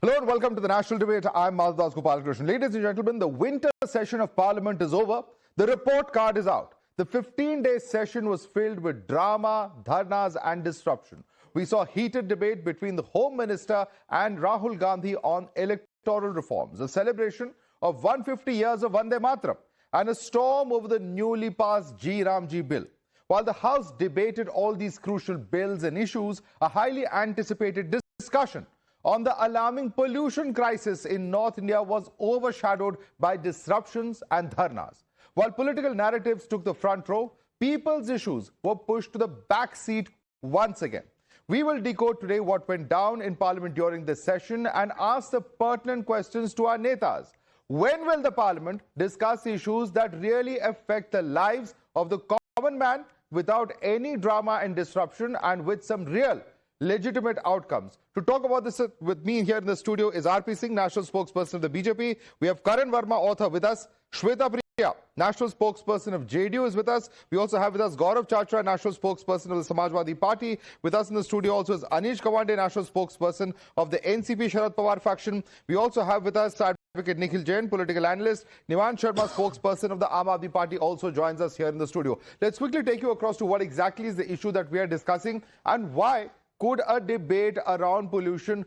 Hello and welcome to the National Debate. I'm Madhav Gopalakrishnan. Ladies and gentlemen, the winter session of Parliament is over. The report card is out. The 15-day session was filled with drama, dharnas and disruption. We saw heated debate between the Home Minister and Rahul Gandhi on electoral reforms, a celebration of 150 years of Vande Mataram, and a storm over the newly passed G Ramji bill. While the House debated all these crucial bills and issues, a highly anticipated discussion on the alarming pollution crisis in North India was overshadowed by disruptions and dharnas. While political narratives took the front row, people's issues were pushed to the back seat once again. We will decode today what went down in Parliament during this session and ask the pertinent questions to our netas. When will the Parliament discuss issues that really affect the lives of the common man without any drama and disruption and with some real legitimate outcomes? To talk about this with me here in the studio is RP Singh, National Spokesperson of the BJP. We have Karan Verma, author, with us. Shweta Priya, National Spokesperson of JDU, is with us. We also have with us Gaurav Chachra, National Spokesperson of the Samajwadi Party. With us in the studio also is Anish Kawande, National Spokesperson of the NCP Sharad Pawar faction. We also have with us Advocate Nikhil Jain, political analyst. Nivan Sharma, spokesperson of the Aam Aadmi Party, also joins us here in the studio. Let's quickly take you across to what exactly is the issue that we are discussing and why could a debate around pollution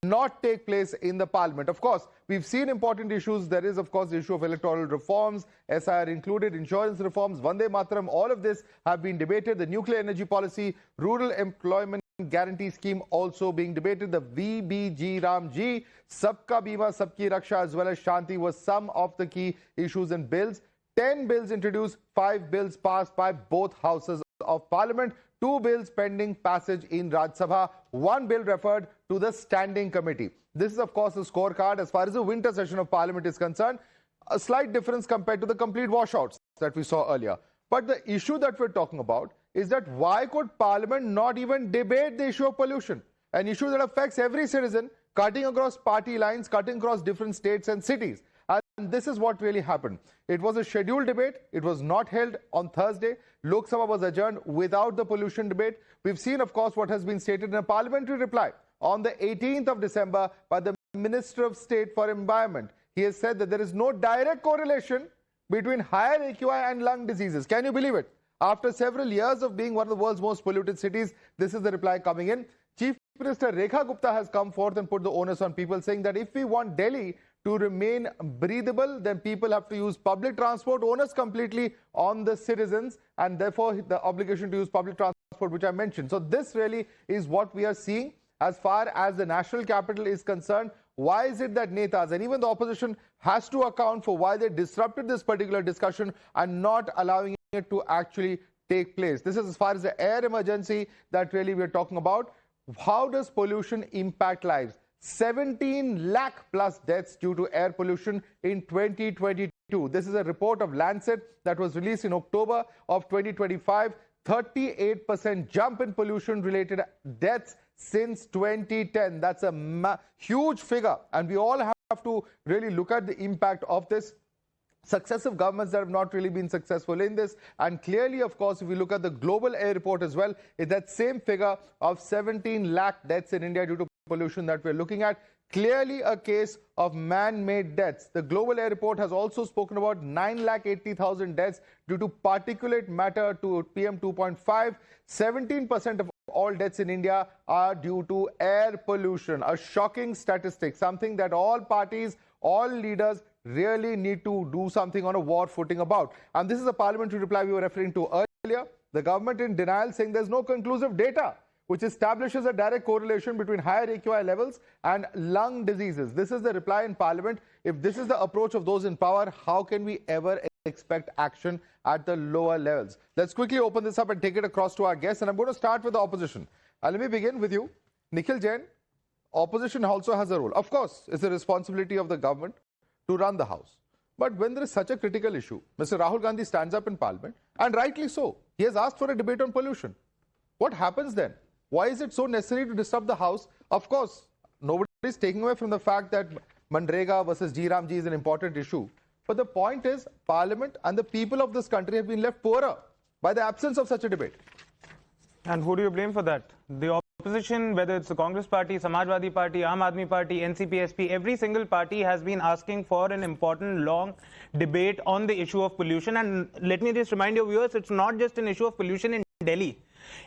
not take place in the Parliament. Of course, we've seen important issues. There is, of course, the issue of electoral reforms, SIR included, insurance reforms, Vande Mataram. All of this have been debated. The nuclear energy policy, rural employment guarantee scheme also being debated. The VBG Ramji, Sabka Bima, Sabki Raksha, as well as Shanti was some of the key issues and bills. 10 bills introduced, 5 bills passed by both houses of Parliament, 2 bills pending passage in Rajya Sabha, 1 bill referred to the Standing Committee. This is, of course, the scorecard as far as the winter session of Parliament is concerned. A slight difference compared to the complete washouts that we saw earlier. But the issue that we're talking about is that why could Parliament not even debate the issue of pollution? An issue that affects every citizen, cutting across party lines, cutting across different states and cities. And this is what really happened. It was a scheduled debate. It was not held on Thursday. Lok Sabha was adjourned without the pollution debate. We've seen, of course, what has been stated in a parliamentary reply on the 18th of December by the Minister of State for Environment. He has said that there is no direct correlation between higher AQI and lung diseases. Can you believe it? After several years of being one of the world's most polluted cities, this is the reply coming in. Chief Minister Rekha Gupta has come forth and put the onus on people, saying that if we want Delhi to remain breathable, then people have to use public transport, onus completely on the citizens, and therefore the obligation to use public transport, which I mentioned. So this really is what we are seeing as far as the national capital is concerned. Why is it that netas and even the opposition has to account for why they disrupted this particular discussion and not allowing it to actually take place? This is as far as the air emergency that really we're talking about. How does pollution impact lives? 17 lakh plus deaths due to air pollution in 2022. This is a report of Lancet that was released in October of 2025. 38% jump in pollution-related deaths since 2010. That's a huge figure. And we all have to really look at the impact of this. Successive governments that have not really been successful in this. And clearly, of course, if we look at the global air report as well, it's that same figure of 17 lakh deaths in India due to pollution that we're looking at. Clearly a case of man-made deaths. The global air report has also spoken about 9,80,000 deaths due to particulate matter to PM 2.5. 17% of all deaths in India are due to air pollution. A shocking statistic, something that all parties, all leaders really need to do something on a war footing about. And this is a parliamentary reply we were referring to earlier. The government in denial, saying there's no conclusive data which establishes a direct correlation between higher AQI levels and lung diseases. This is the reply in Parliament. If this is the approach of those in power, how can we ever expect action at the lower levels? Let's quickly open this up and take it across to our guests. And I'm going to start with the opposition. Let me begin with you. Nikhil Jain, opposition also has a role. Of course, it's the responsibility of the government to run the House. But when there is such a critical issue, Mr. Rahul Gandhi stands up in Parliament, and rightly so. He has asked for a debate on pollution. What happens then? Why is it so necessary to disrupt the House? Of course, nobody is taking away from the fact that Manrega versus G Ramji is an important issue. But the point is, Parliament and the people of this country have been left poorer by the absence of such a debate. And who do you blame for that? The opposition, whether it's the Congress Party, Samajwadi Party, Aam Aadmi Party, NCP, SP, every single party has been asking for an important, long debate on the issue of pollution. And let me just remind your viewers, it's not just an issue of pollution in Delhi.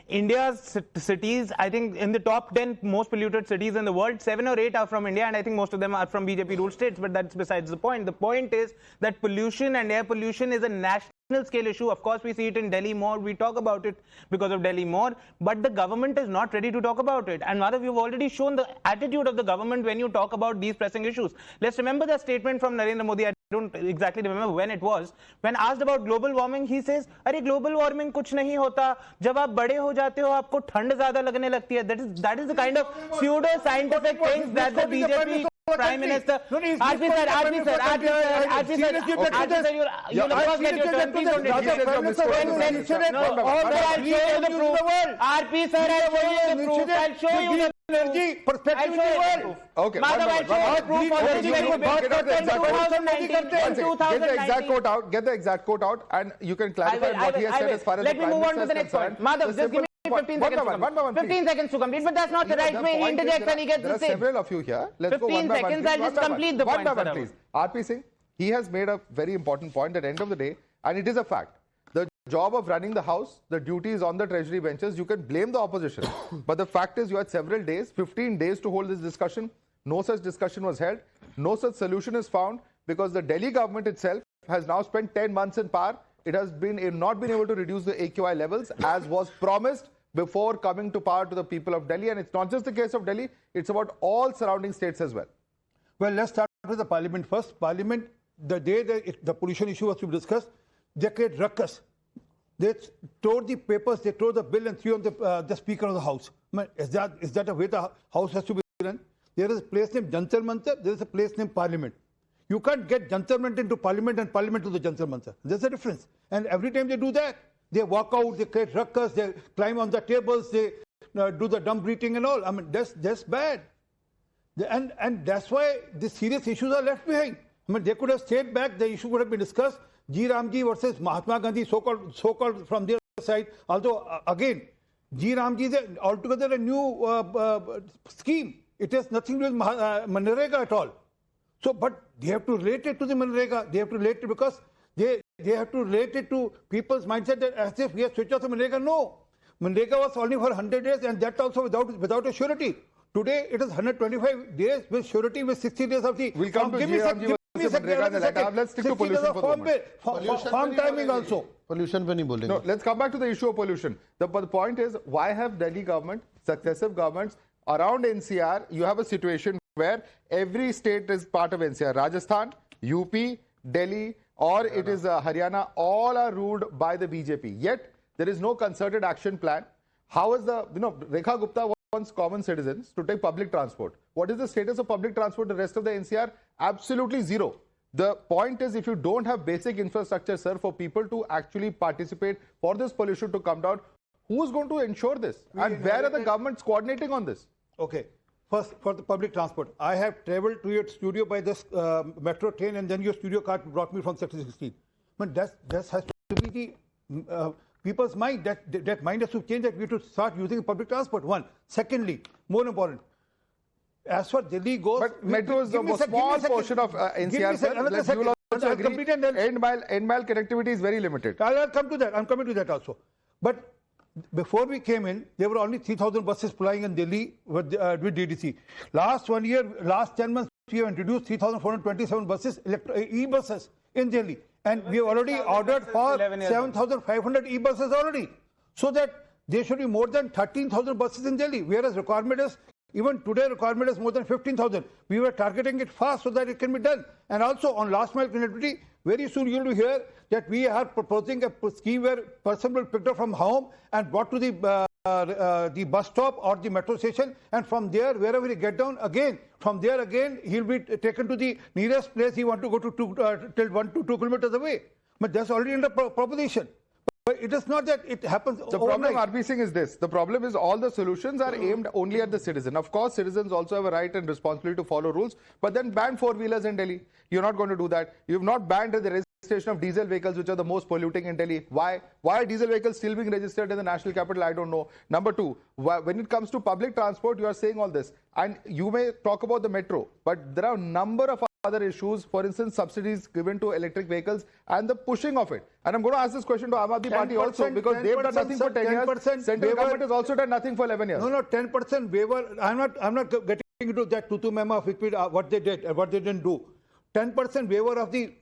India's cities, I think in the top 10 most polluted cities in the world, 7 or 8 are from India, and I think most of them are from BJP ruled states, but that's besides the point. The point is that pollution and air pollution is a national scale issue. Of course, we see it in Delhi more. We talk about it because of Delhi more, but the government is not ready to talk about it. And Madhav, you've already shown the attitude of the government when you talk about these pressing issues. Let's remember the statement from Narendra Modi. I don't exactly remember when it was. When asked about global warming, he says, "Arey, global warming कुछ नहीं होता. जब आप बड़े हो जाते हो, आपको ठंड ज़्यादा लगने लगती है." That is the kind of pseudo-scientific things that the BJP Prime Minister. RP sir, you'll of course get your turn. Please don't interrupt. I'll show you the proof. RP sir, I'll show you the proof. I'll show you the energy perspective in the world. Okay. Madhav, I'll show you the proof of the Get the exact quote out. Get the exact quote out, and you can clarify what he has said as far as let me move on to the next point. Madhav, just give me 15 seconds to complete. 15 seconds to complete, but that's not the right way. He interjects and he gets the same. There are several of you here. Let's go one by one. 15 seconds, I'll just complete the point. One by one, please. RP Singh, he has made a very important point at the end of the day, and it is a fact. The job of running the house, the duty is on the treasury benches. You can blame the opposition. But the fact is you had several days, 15 days to hold this discussion. No such discussion was held. No such solution is found because the Delhi government itself has now spent 10 months in power. It has not been able to reduce the AQI levels as was promised before coming to power to the people of Delhi. And it's not just the case of Delhi, it's about all surrounding states as well. Well, let's start with the parliament first. Parliament, the day the pollution issue was to be discussed, they created ruckus. They tore the papers, they tore the bill and threw on the Speaker of the House. I mean, is that a way the House has to be run? There is a place named Jantar Mantar, there is a place named Parliament. You can't get Jantar Mantar into Parliament and Parliament to the Jantar Mantar. There's a difference. And every time they do that, they walk out, they create ruckus, they climb on the tables, they do the dumb breathing and all. I mean, that's bad. And that's why the serious issues are left behind. I mean, they could have stayed back, the issue could have been discussed. G. Ramji versus Mahatma Gandhi, so-called from their side. Although, again, G. Ramji is altogether a new scheme. It has nothing to do with Manrega at all. So, but they have to relate it to the Manrega. They have to relate it because they have to relate it to people's mindset that as if we have switched off the Manrega. No. Manrega was only for 100 days and that also without a surety. Today, it is 125 days with surety with 60 days of the... We'll come to G. Ramji. Let's stick to pollution for the moment. Farm timing also. Pollution पे नहीं बोलेंगे. No, let's come back to the issue of pollution. The point is, why have Delhi government, successive governments around NCR, you have a situation where every state is part of NCR. Rajasthan, UP, Delhi, or it is Haryana, all are ruled by the BJP. Yet, there is no concerted action plan. How is Rekha Gupta wants common citizens to take public transport. What is the status of public transport in the rest of the NCR? Absolutely zero. The point is, if you don't have basic infrastructure, sir, for people to actually participate, for this pollution to come down, who is going to ensure this? And where are the governments coordinating on this? Okay. First, for the public transport, I have traveled to your studio by this metro train and then your studio car brought me from Sector 16. But that has to be the people's mind, that mind has to change, that we have to start using public transport, one. Secondly, more important, as far as Delhi goes... But metro is a small portion of NCR, sir. You will also agree, end mile connectivity is very limited. I'll come to that. I'm coming to that also. But before we came in, there were only 3,000 buses flying in Delhi with DDC. Last 1 year, last 10 months, we have introduced 3,427 buses, e-buses in Delhi. And we have already ordered for 7,500 e-buses already. So that there should be more than 13,000 buses in Delhi, whereas requirement is, even today requirement is more than 15,000. We were targeting it fast so that it can be done. And also on last mile connectivity, very soon you will hear that we are proposing a scheme where person will pick up from home and brought to the bus stop or the metro station, and from there, wherever he get down, again, from there again, he'll be taken to the nearest place he want to go to till 1 to 2 kilometers away. But that's already in the proposition. But it is not that it happens The overnight. problem, RP Singh, is this. The problem is all the solutions are aimed only at the citizen. Of course, citizens also have a right and responsibility to follow rules, but then ban four-wheelers in Delhi. You're not going to do that. You've not banned the registration of diesel vehicles, which are the most polluting in Delhi. Why are diesel vehicles still being registered in the national capital? I don't know. Number two, when it comes to public transport, you are saying all this, and you may talk about the metro, but there are a number of other issues, for instance, subsidies given to electric vehicles and the pushing of it. And I'm going to ask this question to Aam Aadmi Party also, because they've done nothing for 10 years. Central government has also done nothing for 11 years. No, 10% waiver. I'm not getting into that tutu mema of what they did and what they didn't do. 10% waiver of the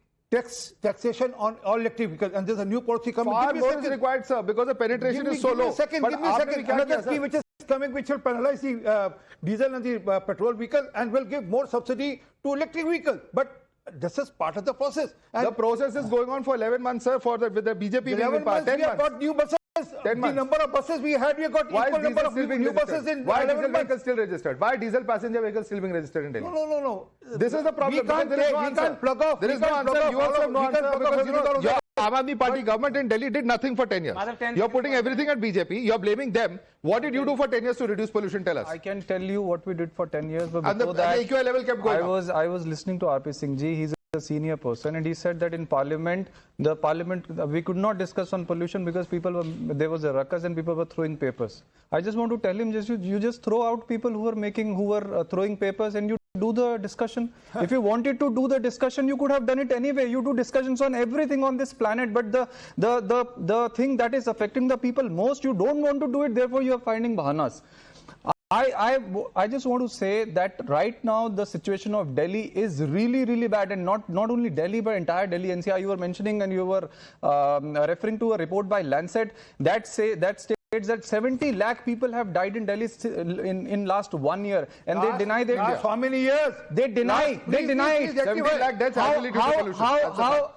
taxation on all electric vehicles, and there's a new policy coming. Far more is required, sir, because the penetration is so low. Give me a second. Another scheme which is coming, which will penalize the diesel and the petrol vehicles and will give more subsidy to electric vehicles. But this is part of the process. And the process is going on for 11 months, sir, with the BJP being in power. 10 months, we have got new buses. 10 months. The number of buses we had, we have got equal number of new buses in Why 11 diesel months. vehicles still registered? Why diesel passenger vehicles still being registered in Delhi? No. This is the problem. We can't plug off. There is no answer. You also have no answer, because your Aam Aadmi Party government in Delhi did nothing for 10 years. You're putting everything at BJP. You're blaming them. What did you do for 10 years to reduce pollution? Tell us. I can tell you what we did for 10 years, but And before the that, AQI level kept going up. I was listening to RP Singh ji. He's a senior person, and he said that in Parliament, we could not discuss on pollution because there was a ruckus and people were throwing papers. I just want to tell him, you just throw out people who were throwing papers, and you do the discussion. If you wanted to do the discussion, you could have done it anyway. You do discussions on everything on this planet, but the thing that is affecting the people most, you don't want to do it. Therefore, you are finding bahanas. I just want to say that right now the situation of Delhi is really, really bad, and not only Delhi but entire Delhi NCR. You were mentioning and you were referring to a report by Lancet that states that 70 lakh people have died in Delhi in last 1 year, and they deny that. How many years? They deny. They deny. 70 lakh deaths actually due to pollution.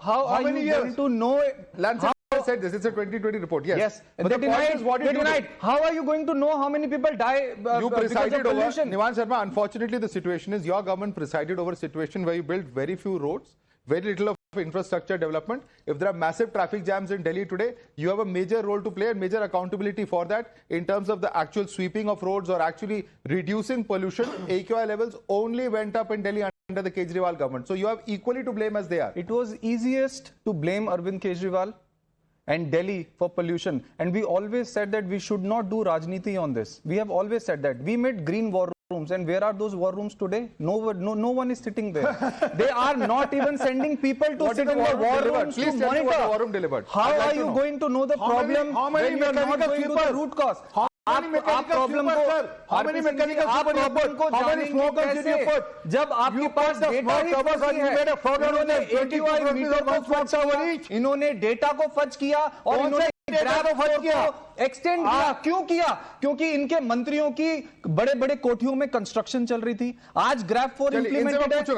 How are you going to know? Lancet said this. It's a 2020 report. Yes. But they denied. How are you going to know how many people die you because presided of pollution? over. Niwan Sharma, unfortunately, the situation is your government presided over a situation where you built very few roads, very little of infrastructure development. If there are massive traffic jams in Delhi today, you have a major role to play and major accountability for that in terms of the actual sweeping of roads or actually reducing pollution. AQI levels only went up in Delhi under the Kejriwal government. So you have equally to blame as they are. It was easiest to blame Arvind Kejriwal and Delhi for pollution, and we always said that we should not do Rajniti on this. We have always said that. We made green war rooms, and where are those war rooms today? No one is sitting there. They are not even sending people to sit in the war rooms to monitor. What the war room delivered. How are you going to know the problem when you are not going to the root cause? How many mechanical problem को जानेंगे कैसे जब आपके पास इन्होंने data को fudge किया और इन्होंने एक्सटेंड किया। क्यों किया? क्योंकि इनके मंत्रियों की बड़े बड़े कोठियों में कंस्ट्रक्शन चल रही थी। आज ग्राफ 4 इंप्लीमेंटेड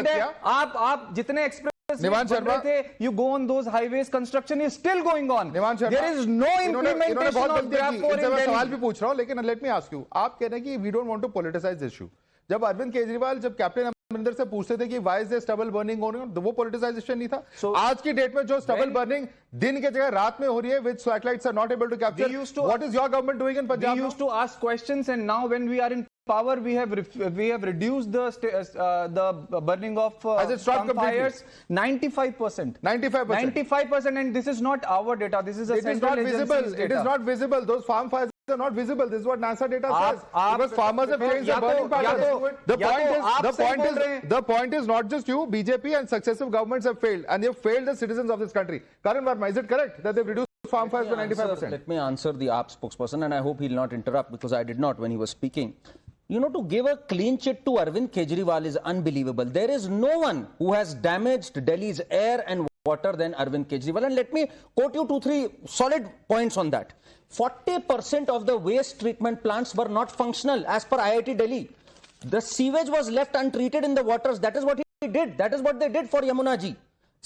है। आप जितने express Niwan Sharma, you go on those highways, construction is still going on. There is no implementation of GRAP 4 in Delhi. मैं सवाल भी पूछ रहा हूं, लेकिन let me ask you, आप कह रहे हैं कि we don't want to politicize this issue. जब अरविंद केजरीवाल जब कैप्टन अमरिंदर से पूछते थे कि why is there stubble burning going on, वो politicization नहीं था. आज की डेट में जो stubble burning दिन के जगह रात में हो रही है, which satellites are not able to capture. What is your government doing in Punjab? We used to ask questions, and now when we are in power, we have reduced the burning of fires 95%. 95%, and this is not our data. This is a central agency's data. It is not visible. Those farm fires are not visible. This is what NASA data says. Because farmers have changed their burning patterns. The point is not just you. BJP and successive governments have failed, and they have failed the citizens of this country. Karan Verma, is it correct that they've reduced farm fires by 95%? Let me answer the AAP spokesperson, and I hope he'll not interrupt because I did not when he was speaking. You know, to give a clean chit to Arvind Kejriwal is unbelievable. There is no one who has damaged Delhi's air and water than Arvind Kejriwal. And let me quote you 2-3 solid points on that. 40% of the waste treatment plants were not functional as per IIT Delhi. The sewage was left untreated in the waters. That is what he did. That is what they did for Yamuna Ji.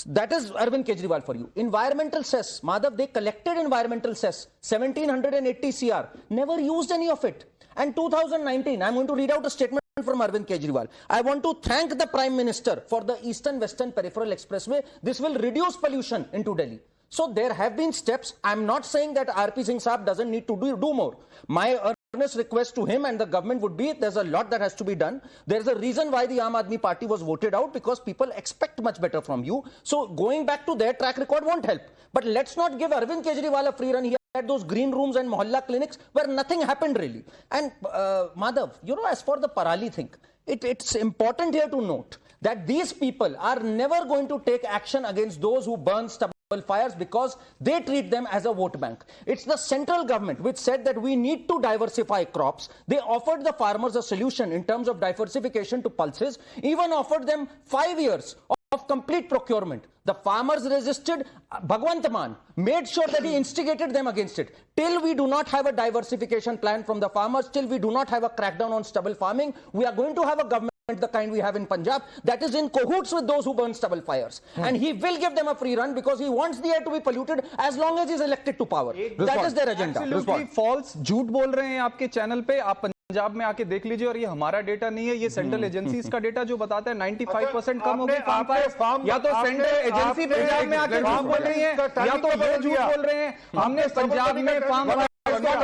That is Arvind Kejriwal for you. Environmental cess. Madhav, they collected environmental cess. 1780 CR. Never used any of it. And 2019, I'm going to read out a statement from Arvind Kejriwal. I want to thank the Prime Minister for the Eastern-Western Peripheral Expressway. This will reduce pollution into Delhi. So there have been steps. I'm not saying that RP Singh Saab doesn't need to do more. My earnest request to him and the government would be, there's a lot that has to be done. There's a reason why the Aam Aadmi Party was voted out, because people expect much better from you. So going back to their track record won't help. But let's not give Arvind Kejriwal a free run here at those green rooms and mohalla clinics where nothing happened really. And Madhav, you know, as for the Parali thing, it's important here to note that these people are never going to take action against those who burn stubble fires because they treat them as a vote bank. It's the central government which said that we need to diversify crops. They offered the farmers a solution in terms of diversification to pulses, even offered them 5 years of complete procurement. The farmers resisted. Bhagwant Mann made sure that he instigated them against it. Till we do not have a diversification plan from the farmers, till we do not have a crackdown on stubble farming, we are going to have a government the kind we have in Punjab that is in cahoots with those who burn stubble fires. And he will give them a free run because he wants the air to be polluted as long as he is elected to power. That is their agenda. Absolutely false. झूठ बोल रहे हैं आपके channel पे. आप पंजाब में आके देख लीजिए, और ये हमारा डेटा नहीं है, ये सेंट्रल एजेंसीज का डेटा जो बताता है 95% कम होगी फार्म फायर. या तो सेंट्रल एजेंसी पंजाब में आके झूठ बोल रही है, या तो ये झूठ बोल रहे हैं. हमने पंजाब में farm This is a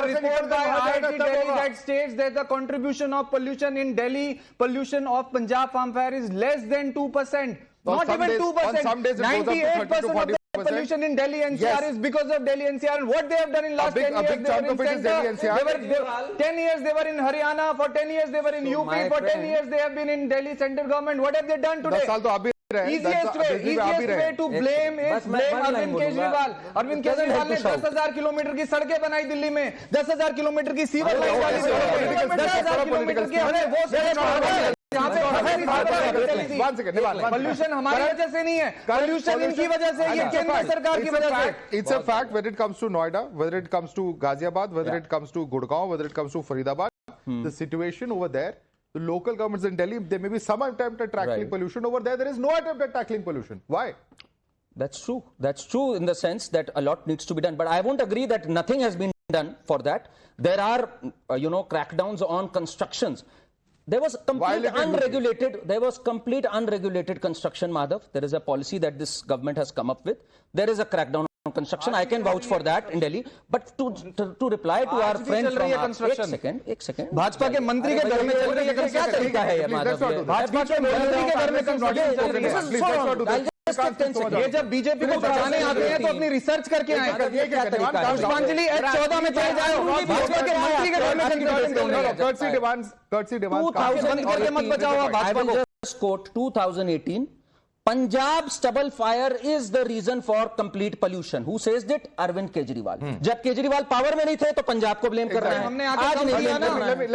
report by IIT Delhi that states that the contribution of pollution in Delhi, pollution of Punjab farm fire is less than 2%. Not even 2%. 98% of the pollution in Delhi NCR is because of Delhi NCR. And what they have done in last 10 years, they were in center. 10 years they were in Haryana. For 10 years they were in UP. For 10 years they have been in Delhi central government. What have they done today? Easiest way to blame is blame Arvind Kejriwal. Arvind Kejriwal ने 10,000 kilometre की सड़कें बनाई दिल्ली में, 10,000 kilometre की sewer line वाली सड़कें, 10,000 kilometre की हमने वो सड़कें पोल्यूशन हमारी वजह से नहीं है, पोल्यूशन इनकी वजह से, ये केंद्र सरकार की वजह से. It's a fact when it comes to Noida, whether it comes to Ghaziabad, whether it comes to Gurgaon, whether it comes to Faridabad, the situation over there, the local governments in Delhi, there may be some attempt at tackling pollution. Over there is no attempt at tackling pollution. Why? That's true. That's true in the sense that a lot needs to be done. But I won't agree that nothing has been done for that. There are, crackdowns on constructions. There was complete unregulated construction, Madhav. There is a policy that this government has come up with. There is a crackdown on construction. I can vouch for that in Delhi. But to reply to our friend from एक second. Bhajpa के मंत्री के घर में चल रही है क्या तरीका है ये माधव? भाजपा के मंत्री के घर में कंस्ट्रक्शन चल रही है. ये जब बीजेपी को बचाने आते हैं तो अपनी रिसर्च करके आए. पुष्पांजलि H14 में चले जाए, भाजपा के मंत्री के घर में courtesy demands. 2000 मत बचाओ भाजपा को. Just quote 2018. Punjab stubble fire is the reason for complete pollution. Who says that? Arvind Kejriwal. जब केजरीवाल पावर में नहीं थे तो पंजाब को ब्लेम कर रहे हैं. हमने आके कम किया ना,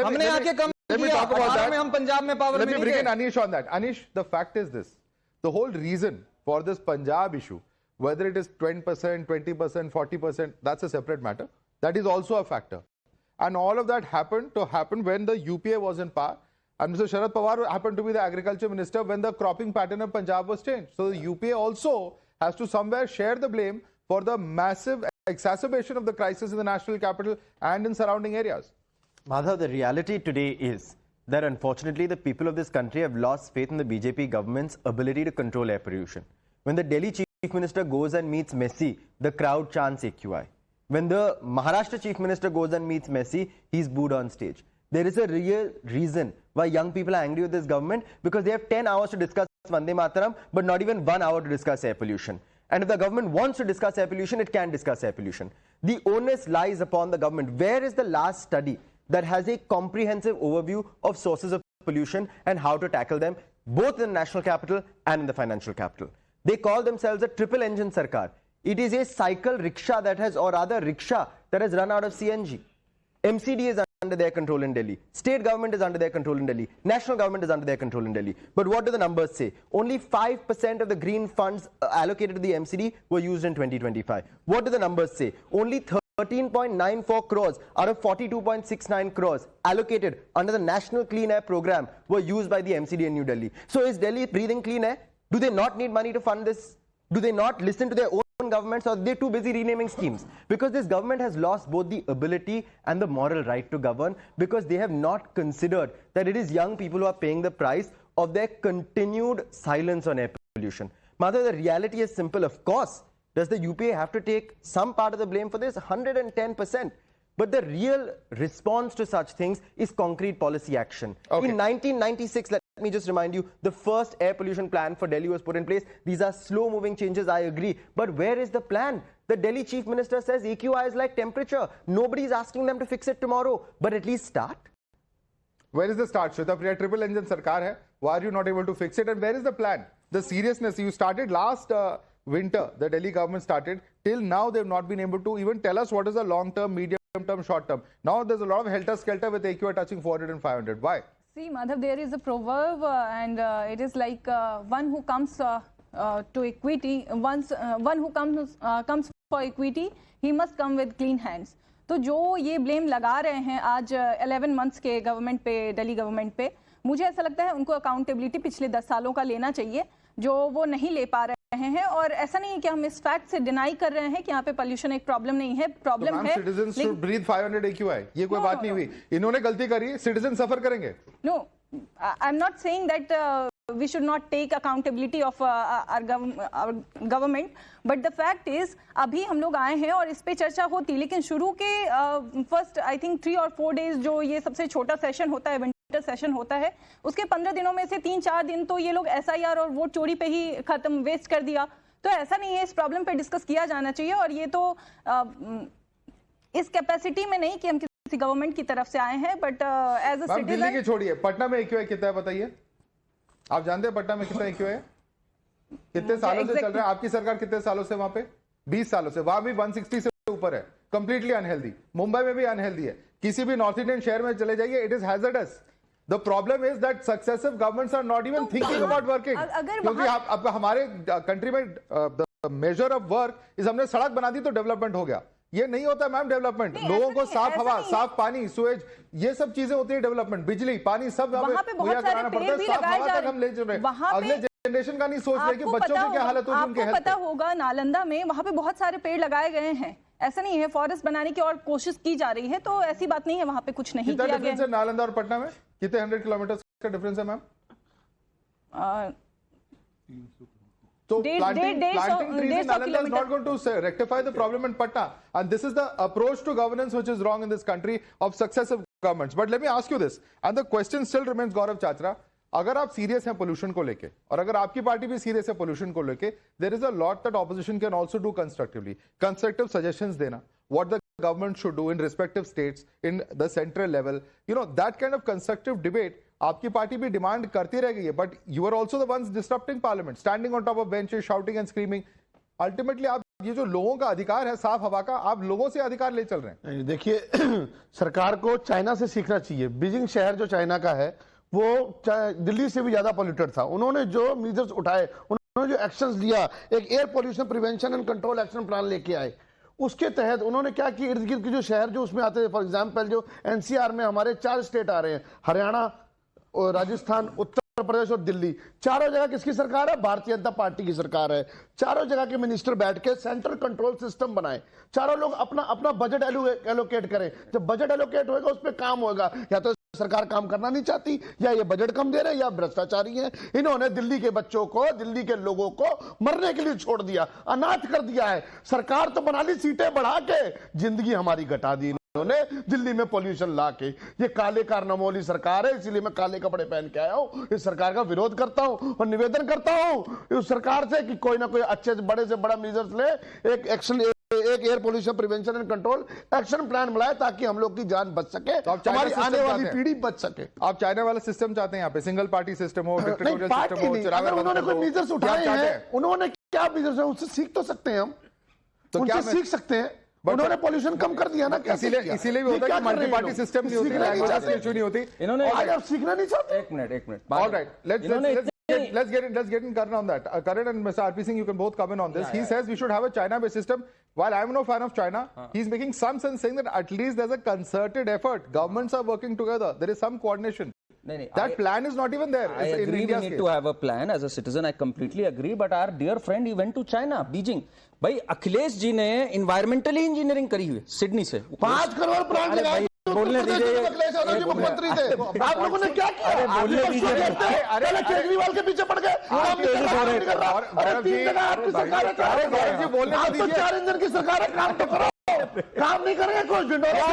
हमने आके कम किया. 18 में हम पंजाब में पावर में नहीं थे. Let me bring in Anish on that. Anish, the fact is this: the whole reason for this Punjab issue, whether it is 10%, 20%, 40%, that's a separate matter. That is also a factor. And all of that happened when the UPA was in power. And Mr. Sharad Pawar happened to be the agriculture minister when the cropping pattern of Punjab was changed. So the UPA also has to somewhere share the blame for the massive exacerbation of the crisis in the national capital and in surrounding areas. Madhav, the reality today is that unfortunately the people of this country have lost faith in the BJP government's ability to control air pollution. When the Delhi Chief Minister goes and meets Messi, the crowd chants AQI. When the Maharashtra Chief Minister goes and meets Messi, he's booed on stage. There is a real reason why young people are angry with this government, because they have 10 hours to discuss Vande Mataram, but not even 1 hour to discuss air pollution. And if the government wants to discuss air pollution, it can discuss air pollution. The onus lies upon the government. Where is the last study that has a comprehensive overview of sources of pollution and how to tackle them, both in the national capital and in the financial capital? They call themselves a triple engine Sarkar. It is a cycle rickshaw that has, or rather rickshaw that has run out of CNG. MCD is under their control in Delhi. State government is under their control in Delhi. National government is under their control in Delhi. But what do the numbers say? Only 5% of the green funds allocated to the MCD were used in 2025. What do the numbers say? Only 13.94 crores out of 42.69 crores allocated under the National Clean Air Program were used by the MCD in New Delhi. So is Delhi breathing clean air? Do they not need money to fund this? Do they not listen to their own governments, or they're too busy renaming schemes? Because this government has lost both the ability and the moral right to govern, because they have not considered that it is young people who are paying the price of their continued silence on air pollution. Mother, the reality is simple. Of course, does the UPA have to take some part of the blame for this? 110%. But the real response to such things is concrete policy action. Okay. In 1996, let me just remind you, the first air pollution plan for Delhi was put in place. These are slow-moving changes, I agree. But where is the plan? The Delhi Chief Minister says AQI is like temperature. Nobody is asking them to fix it tomorrow. But at least start. Where is the start, Shweta Priya? Triple engine sarkar hai. Why are you not able to fix it? And where is the plan? The seriousness. You started last winter. The Delhi government started. Till now, they've not been able to even tell us what is the long-term, medium-term, short-term. Now, there's a lot of helter-skelter with AQI touching 400 and 500. Why? See, Madhav, there is a proverb and it is like one who comes to equity, one who comes for equity, he must come with clean hands. तो जो ये blame लगा रहे हैं आज 11 months के government पे, Delhi government पे, मुझे ऐसा लगता है उनको अकाउंटेबिलिटी पिछले 10 सालों का लेना चाहिए, जो वो नहीं ले पा रहे हैं। और ऐसा नहीं है कि हम इस फैक्ट से डिनाई कर रहे हैं कि यहाँ पे पोल्यूशन एक प्रॉब्लम नहीं है, प्रॉब्लम है। सिटीजंस शुड ब्रीथ 500 AQI, ये कोई बात नहीं हुई। इन्होंने गलती करी, सिटीजन सफर करेंगे। No, I am not saying that we should not take accountability of our government, but the fact is अभी हम लोग आए हैं और इस पे चर्चा होती, लेकिन शुरू के फर्स्ट आई थिंक 3 और 4 डेज जो ये सबसे छोटा सेशन होता है, विंटर सेशन होता है, उसके 15 दिनों में से 3-4 दिन तो ये लोग SIR और वोट चोरी पे ही खत्म वेस्ट कर दिया। तो ऐसा नहीं है, इस प्रॉब्लम पे डिस्कस किया जाना चाहिए। और ये तो इस कैपेसिटी में नहीं कि हम किसी गवर्नमेंट की तरफ से आए हैं, but as a citizen. Delhi की छोड़िए, पटना में AQI कितना है बताइए? आप जानते हैं पटना में कितना AQI है? कितने सालों से चल रहा है? आपकी सरकार कितने सालों से वहां पे? 20 सालों से। वहां भी 160 से ऊपर है, कंप्लीटली अनहेल्दी। मुंबई में भी अनहेल्दी है। किसी भी नॉर्थ इंडियन शहर में चले जाइए, it is hazardous. The problem is that successive governments are not even thinking about working. क्योंकि आप हमारे कंट्री में the major of work is हमने सड़क बना दी तो डेवलपमेंट हो गया। ये नहीं होता मैम डेवलपमेंट। लोगों को साफ हवा, साफ पानी, सुएज, ये सब चीजें होती है डेवलपमेंट। बिजली, पानी सब हमें मुहैया कराना पड़ता है। साफ हवा तक हम ले चल रहे हैं। अगले जनरेशन का नहीं सोच रहे कि बच्चों की क्या हालत होगी उनके हेल्थ। पता होगा नालंदा में वहां पे बहुत सारे पेड़ लगाए गए हैं। ऐसा नहीं है, फॉरेस्ट बनाने की और कोशिश की जा रही है, तो ऐसी बात नहीं है वहां पे कुछ नहीं किया गया। नालंदा और पटना में कितने 100 किलोमीटर का डिफरेंस है ma'am? So planting trees in Nalanda is not going to rectify the problem in Patna. And this is the approach to governance which is wrong in this country of successive governments. But let me ask you this, and the question still remains, Gaurav Chachra, अगर आप serious हैं pollution को लेके और अगर आपकी party भी serious है पोल्यूशन को लेके, there is a lot that opposition can also do constructively. Constructive suggestions देना, what the government should do in respective states, in the central level, you know, that kind of constructive debate आपकी party भी demand करती रह गई है। But you are also the ones disturbing parliament, standing on top of benches, shouting and screaming. Ultimately आप ये जो लोगों का अधिकार है साफ हवा का, आप लोगों से अधिकार ले चल रहे हैं। देखिए, सरकार को चाइना से सीखना चाहिए। बीजिंग शहर जो चाइना का है वो दिल्ली से भी ज्यादा पोल्यूटेड था। उन्होंने जो मेजर्स उठाए, उन्होंने जो एक्शंस लिया, एक air pollution prevention and control action plan लेके आए। उसके तहत उन्होंने क्या किया, इर्द गिर्द के जो शहर जो उसमें आते थे, फॉर एग्जाम्पल जो NCR में हमारे 4 स्टेट आ रहे हैं, हरियाणा और राजस्थान, उत्तर प्रदेश और दिल्ली, चारों जगह किसकी सरकार है? भारतीय जनता पार्टी की सरकार है। चारों जगह के मिनिस्टर बैठ के सेंट्रल कंट्रोल सिस्टम बनाए, चारों लोग अपना अपना बजट एलोकेट करें। जब बजट एलोकेट होगा उस पर काम होगा। या तो सरकार काम करना नहीं चाहती, या ये बजट कम दे रहे हैं, या भ्रष्टाचारी हैं। इन्होंने दिल्ली के बच्चों को, दिल्ली के लोगों को मरने के लिए छोड़ दिया, अनाथ कर दिया है। सरकार तो बना ली सीटें बढ़ा के, जिंदगी हमारी घटा दी उन्होंने दिल्ली में पोल्यूशन ला के। ये काले कारनामों वाली सरकार है, इसीलिए मैं काले कपड़े पहन के आया हूं। इस सरकार का विरोध करता हूं और निवेदन करता हूं उस सरकार से कि कोई ना कोई अच्छे से बड़ा मेजर्स ले, एक एक्शन, एक air pollution prevention and control action plan बनाए ताकि हम लोग की जान बच सके, हमारी आने वाली पीढ़ी बच सके। आप चाइना वाला सिस्टम चाहते हैं? यहाँ पे सिंगल पार्टी सिस्टम हो, डिक्टेटोरियल सिस्टम हो, अगर उन्होंने कोई मेजर्स उठाए हैं, उन्होंने क्या मेजर्स है, उससे सीख तो सकते हैं हम, तो क्या सीख सकते हैं? उन्होंने पोल्यूशन कम कर दिया ना, इसीलिए भी होता है कि मल्टी पार्टी सिस्टम नहीं होती, लैंग्वेज की इशू नहीं होती। इन्होंने आप सीखना नहीं चाहते? एक minute alright, let's get in Karan on that. Karan and Mr. RP Singh, you can both come in on this. He says we should have a China-based system. While I'm no fan of China, he's making some sense, saying that at least there's a concerted effort. Governments are working together. There is some coordination. That plan is not even there. I agree, we need to have a plan. As a citizen, I completely agree. But our dear friend, he went to China, Beijing. भाई अखिलेश जी ने environmentally engineering करी हुई Sydney से, 5 crore plant लगाए। बोलने दीजिए, मुख्यमंत्री थे, आप लोगों ने क्या किया? अरे बोलने दीजिए, अरे केजरीवाल के पीछे पड़ गए। आपकी सरकार है, काम तो करो। काम नहीं करेंगे कुछ ढिंडोरा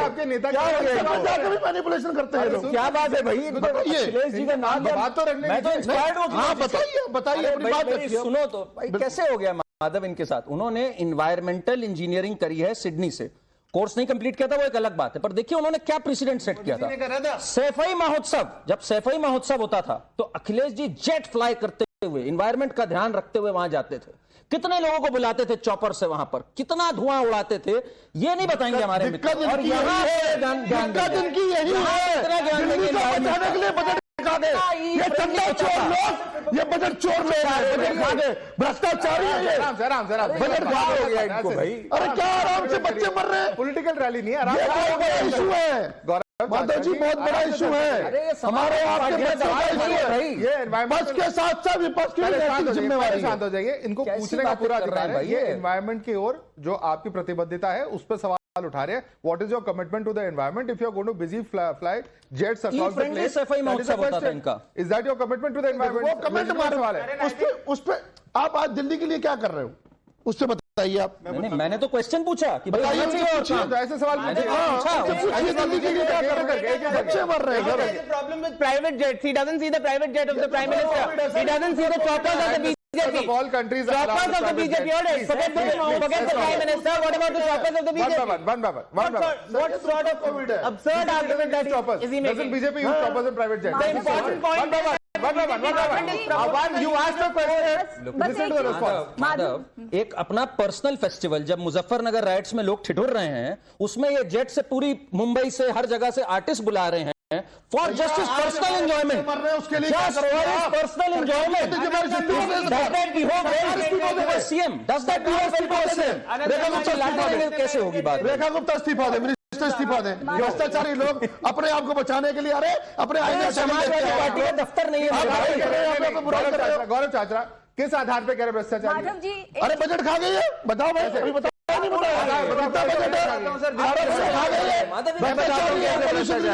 आपके नेता भी मैनिपुलेशन करते हैं लोग। क्या बात है भाई, बताइए। अखिलेश जी का नाम बात तो रखने मैं तो inspired हूं। हाँ बताइए अपनी बात मेरी रखिए। सुनो तो भाई, कैसे हो गया माधव इनके साथ। उन्होंने इन्वायरमेंटल इंजीनियरिंग करी है सिडनी से, कोर्स नहीं कंप्लीट किया था वो एक अलग बात है, पर देखिए उन्होंने क्या प्रेसिडेंट सेट किया था। सैफई महोत्सव, जब सैफई महोत्सव होता था तो अखिलेश जी जेट फ्लाई करते हुए, इन्वायरमेंट का ध्यान रखते हुए वहां जाते थे, कितने लोगों को बुलाते थे चॉपर से वहां पर, कितना धुआं उड़ाते थे, ये नहीं बताएंगे हमारे मित्र। और यहाँ पे इनकी यही है, दिल्ली को बचाने के लिए बजट खा गए, ये चंदा चोर लोग, ये बजट चोर लोग हैं, बजट खा गए, भ्रष्टाचारी है ये, बजट खा हो गया इनको भाई। अरे क्या आराम से बच्चे मर रहे हैं, पॉलिटिकल रैली नहीं है, ये बहुत बड़ा इशू है माधव जी, बहुत बड़ा इशू है हमारे आपके बच्चों का इशू है भाई। ये विपक्ष के साथ साथ विपक्ष की भी जिम्मेवारी शांत हो जाइए, इनको पूछने का पूरा अधिकार है। ये एनवायरमेंट की ओर जो आपकी प्रतिबद्धता है उस पर सवाल उठा रहे हैं। What is your commitment to the environment if you are going to busy fly jets across the place? सफाई महोत्सव होता था इनका। Is that your commitment to the environment? वो कमेंट मारने वाले उस पे आप आज दिल्ली के लिए क्या कर रहे हो उससे बताइए आप। नहीं, मैंने तो क्वेश्चन पूछा कि भाई बताइए, होना चाहिए और काम। ऐसे सवाल पूछिए दिल्ली के लिए क्या कर रहे हैं, बच्चे मर रहे हैं। There is a problem with private jets. He doesn't see the private jet of the Prime Minister. He doesn't see the choppers of the BJP. All countries are Choppers of the BJP. Forget the Prime Minister. What about the choppers of the BJP? One by one. What sort of absurd argument that is he Doesn't making? BJP use choppers and private jets? The important point is One, you asked a question. Listen to the response. Madhav, एक अपना personal festival जब Muzaffarnagar rights में लोग ठिठुर रहे हैं, उसमें ये jet से पूरी मुंबई से हर जगह से आर्टिस्ट बुला रहे हैं for just his personal enjoyment, मर रहे हैं उसके लिए just for his personal enjoyment. Does that behave CM? Does that behave CM? Rekha Gupta latte कैसे होगी बात? रेखा गुप्ता इस्तीफा दे, मिनिस्टर इस्तीफा दे। भ्रष्टाचारी लोग अपने आप को बचाने के लिए, अरे अपने आईने समाजवादी पार्टी का दफ्तर नहीं है। गौरव चाचा किस आधार पे कह रहे भ्रष्टाचार? माधव जी अरे बजट खा गई है, बताओ भाई, अभी बताओ नहीं बताया कितना बजट है, खा गई है,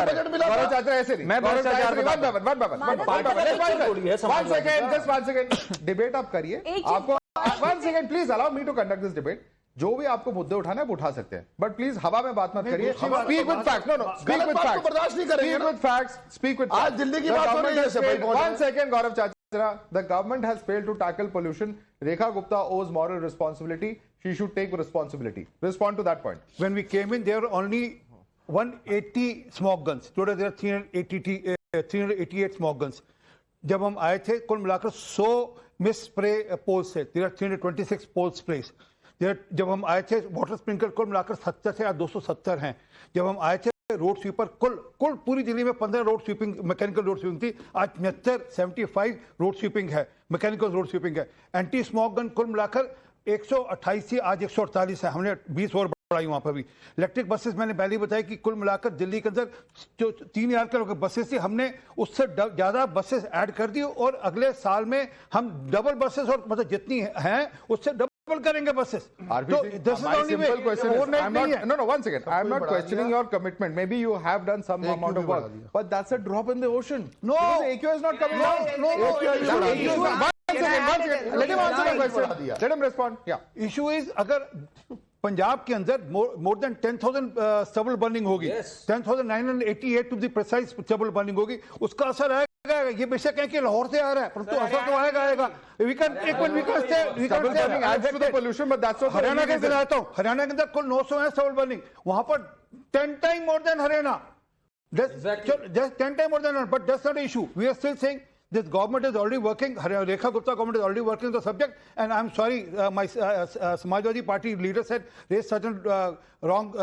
बजट मिला। गौरव चाचा ऐसे नहीं, मैं भ्रष्टाचार वन सेकेंड डिबेट आप करिए। आपको one second please allow me to conduct this debate. जो भी आपको मुद्दे उठाने आप उठा सकते हैं, बट प्लीज हवा में बात मत करिए। Speak with facts. No speak with facts, बर्दाश्त नहीं करेंगे। Speak with facts, speak with आज दिल्ली की बात हो रही है। वन सेकेंड गौरव चाचा, the government has failed to tackle pollution. Rekha Gupta owes moral responsibility. She should take responsibility. Respond to that point. When we came in, there were only 180 smoke guns. Today there are 388 smoke guns. जब हम आए थे कुल मिलाकर 100 mist spray poles थे. There are 326 pole sprays. जब हम आए थे वाटर स्प्रिंकलर कुल मिलाकर 70 थे, आज 270 हैं. जब हम आए थे रोड स्वीपर कुल पूरी दिल्ली में 15 road sweeping mechanical road sweeping थी, आज 75 रोड स्वीपिंग है, मैकेनिकल रोड स्वीपिंग है. एंटी स्मोक गन कुल मिलाकर 128 थी, आज 148 है. हमने 20 और बढ़ाई वहां पर भी. इलेक्ट्रिक बसेस मैंने पहले बताया कि कुल मिलाकर दिल्ली के अंदर जो 3000 के बसेस थी, हमने उससे ज्यादा बसेस ऐड कर दी और अगले साल में हम डबल बसेस और मतलब जितनी हैं उससे डबल करेंगे buses. So this is only way. No, one second. I'm not questioning your commitment. Maybe you have done some amount of work, but that's a drop in the ocean. No, AQ is not coming down. One second. Let him answer the question. Let him respond. Yeah. Issue is अगर पंजाब के अंदर more than 10,000 stubble burning होगी, 10,988 to be precise stubble burning होगी, उसका असर आएगा. ये बेशक है कि लाहौर से आ रहा है, परंतु असर तो आएगा. We can adds to the pollution, but that's not. Haryana के अंदर आता हूँ, हरियाणा के अंदर कुल 900 है stubble burning, वहां पर 10 times more than Haryana. Just 10 times more than, but that's not the issue. We are still saying this government is already working. Rekha Gupta government is already working on the subject, and I'm sorry, my Samajwadi Party leader said raised certain wrong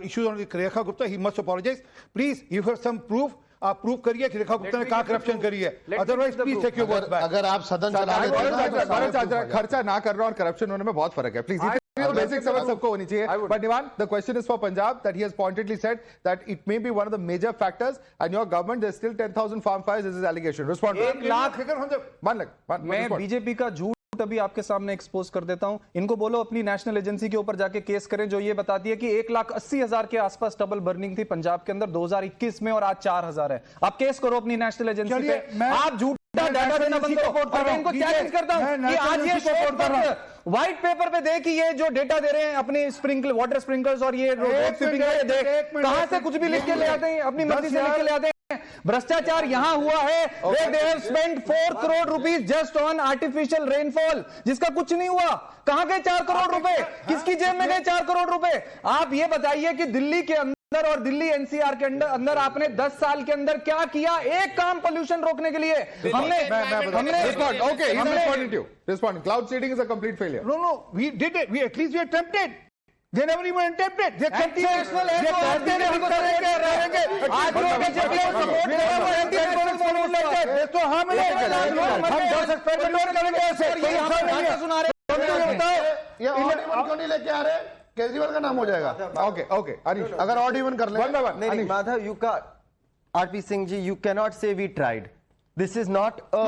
issues on Rekha Gupta. He must apologize. Please give her some proof. आप prove करिए कि रेखा गुप्ता ने कहा corruption करी है. Otherwise please take your words back. अगर आप सदन चला लेते हैं, खर्चा ना कर रहा और करप्शन होने में बहुत फर्क है. प्लीज बेसिक समझ सबको होनी चाहिए. But Nivan, the question is for Punjab, that he has pointedly said that it may be one of the major factors, and your government there's still 10,000 farm fires. This is allegation. Respond. 1 lakh. मैं BJP का झूठ अभी आपके सामने expose कर देता हूं। इनको बोलो अपनी नेशनल एजेंसी के ऊपर जाके केस करें, जो ये बताती है कि 1,80,000 के आसपास डबल बर्निंग थी पंजाब के अंदर 2021 में और आज 4,000 है। आप केस करो अपनी नेशनल एजेंसी पे। आप झूठा डाटा देना बंद करो। और मैं इनको चैलेंज करता हूं कि आज ये व्हाइट पेपर पे दे कि ये जो डेटा दे रहे हैं अपने स्प्रिंकल वाटर स्प्रिंकलर्स और ये रोड स्वीपिंग कहां से कुछ भी लिख के ले आते हैं, अपनी मर्जी से लिख के ले आते हैं। भ्रष्टाचार यहां हुआ है। they have spent 4 crore rupees just on artificial rainfall, जिसका कुछ नहीं हुआ। कहां गए 4 करोड़ रुपए? किसकी जेब में गए 4 करोड़ रुपए? आप ये बताइए कि दिल्ली के अंदर और दिल्ली एनसीआर के अंदर आपने 10 साल के अंदर क्या किया? एक काम पोल्यूशन रोकने के लिए हमने Responding. Cloud seeding is a complete failure. No, we did it. We at least we attempted. They never even attempted. They Anti-national है तो आज तेरे हम करेंगे। आज लोग बीजेपी को सपोर्ट करेंगे तो हम 10 एक्सपेरिमेंट करेंगे ऐसे। सुना रहे ये ऑड इवन क्यों नहीं लेके आ रहे? केजरीवाल का नाम हो जाएगा। Okay. Anish, अगर ऑड इवन कर ले। one by one. नहीं, Anish. Madhav, you can't. RP Singh ji, you cannot say we tried. This is not a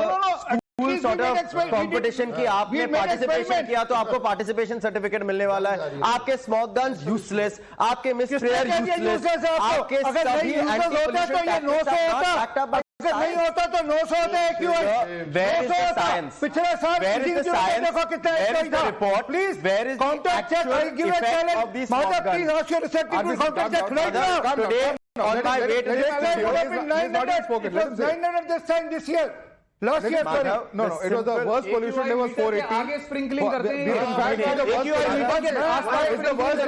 school sort of competition कि आपने participation किया तो आपको participation certificate मिलने वाला है। आपके smoke guns useless, आपके misprayer useless, आपके सभी anti-pollution tactics are not backed up by अगर नहीं होता तो 900 होते हैं क्यों? Where is the science? पिछले साल Where is the science? देखो कितना Where is the report? Please, where is the contact check. actual I'll give a effect challenge. of these smoke Madhav, please guns? ask your receptive to contact check right now. Today, on my way to this It studio, would have been 900 this time this year. Last year, sorry. No, it was the worst pollution day was 480. आगे sprinkling करते हैं। In fact, the worst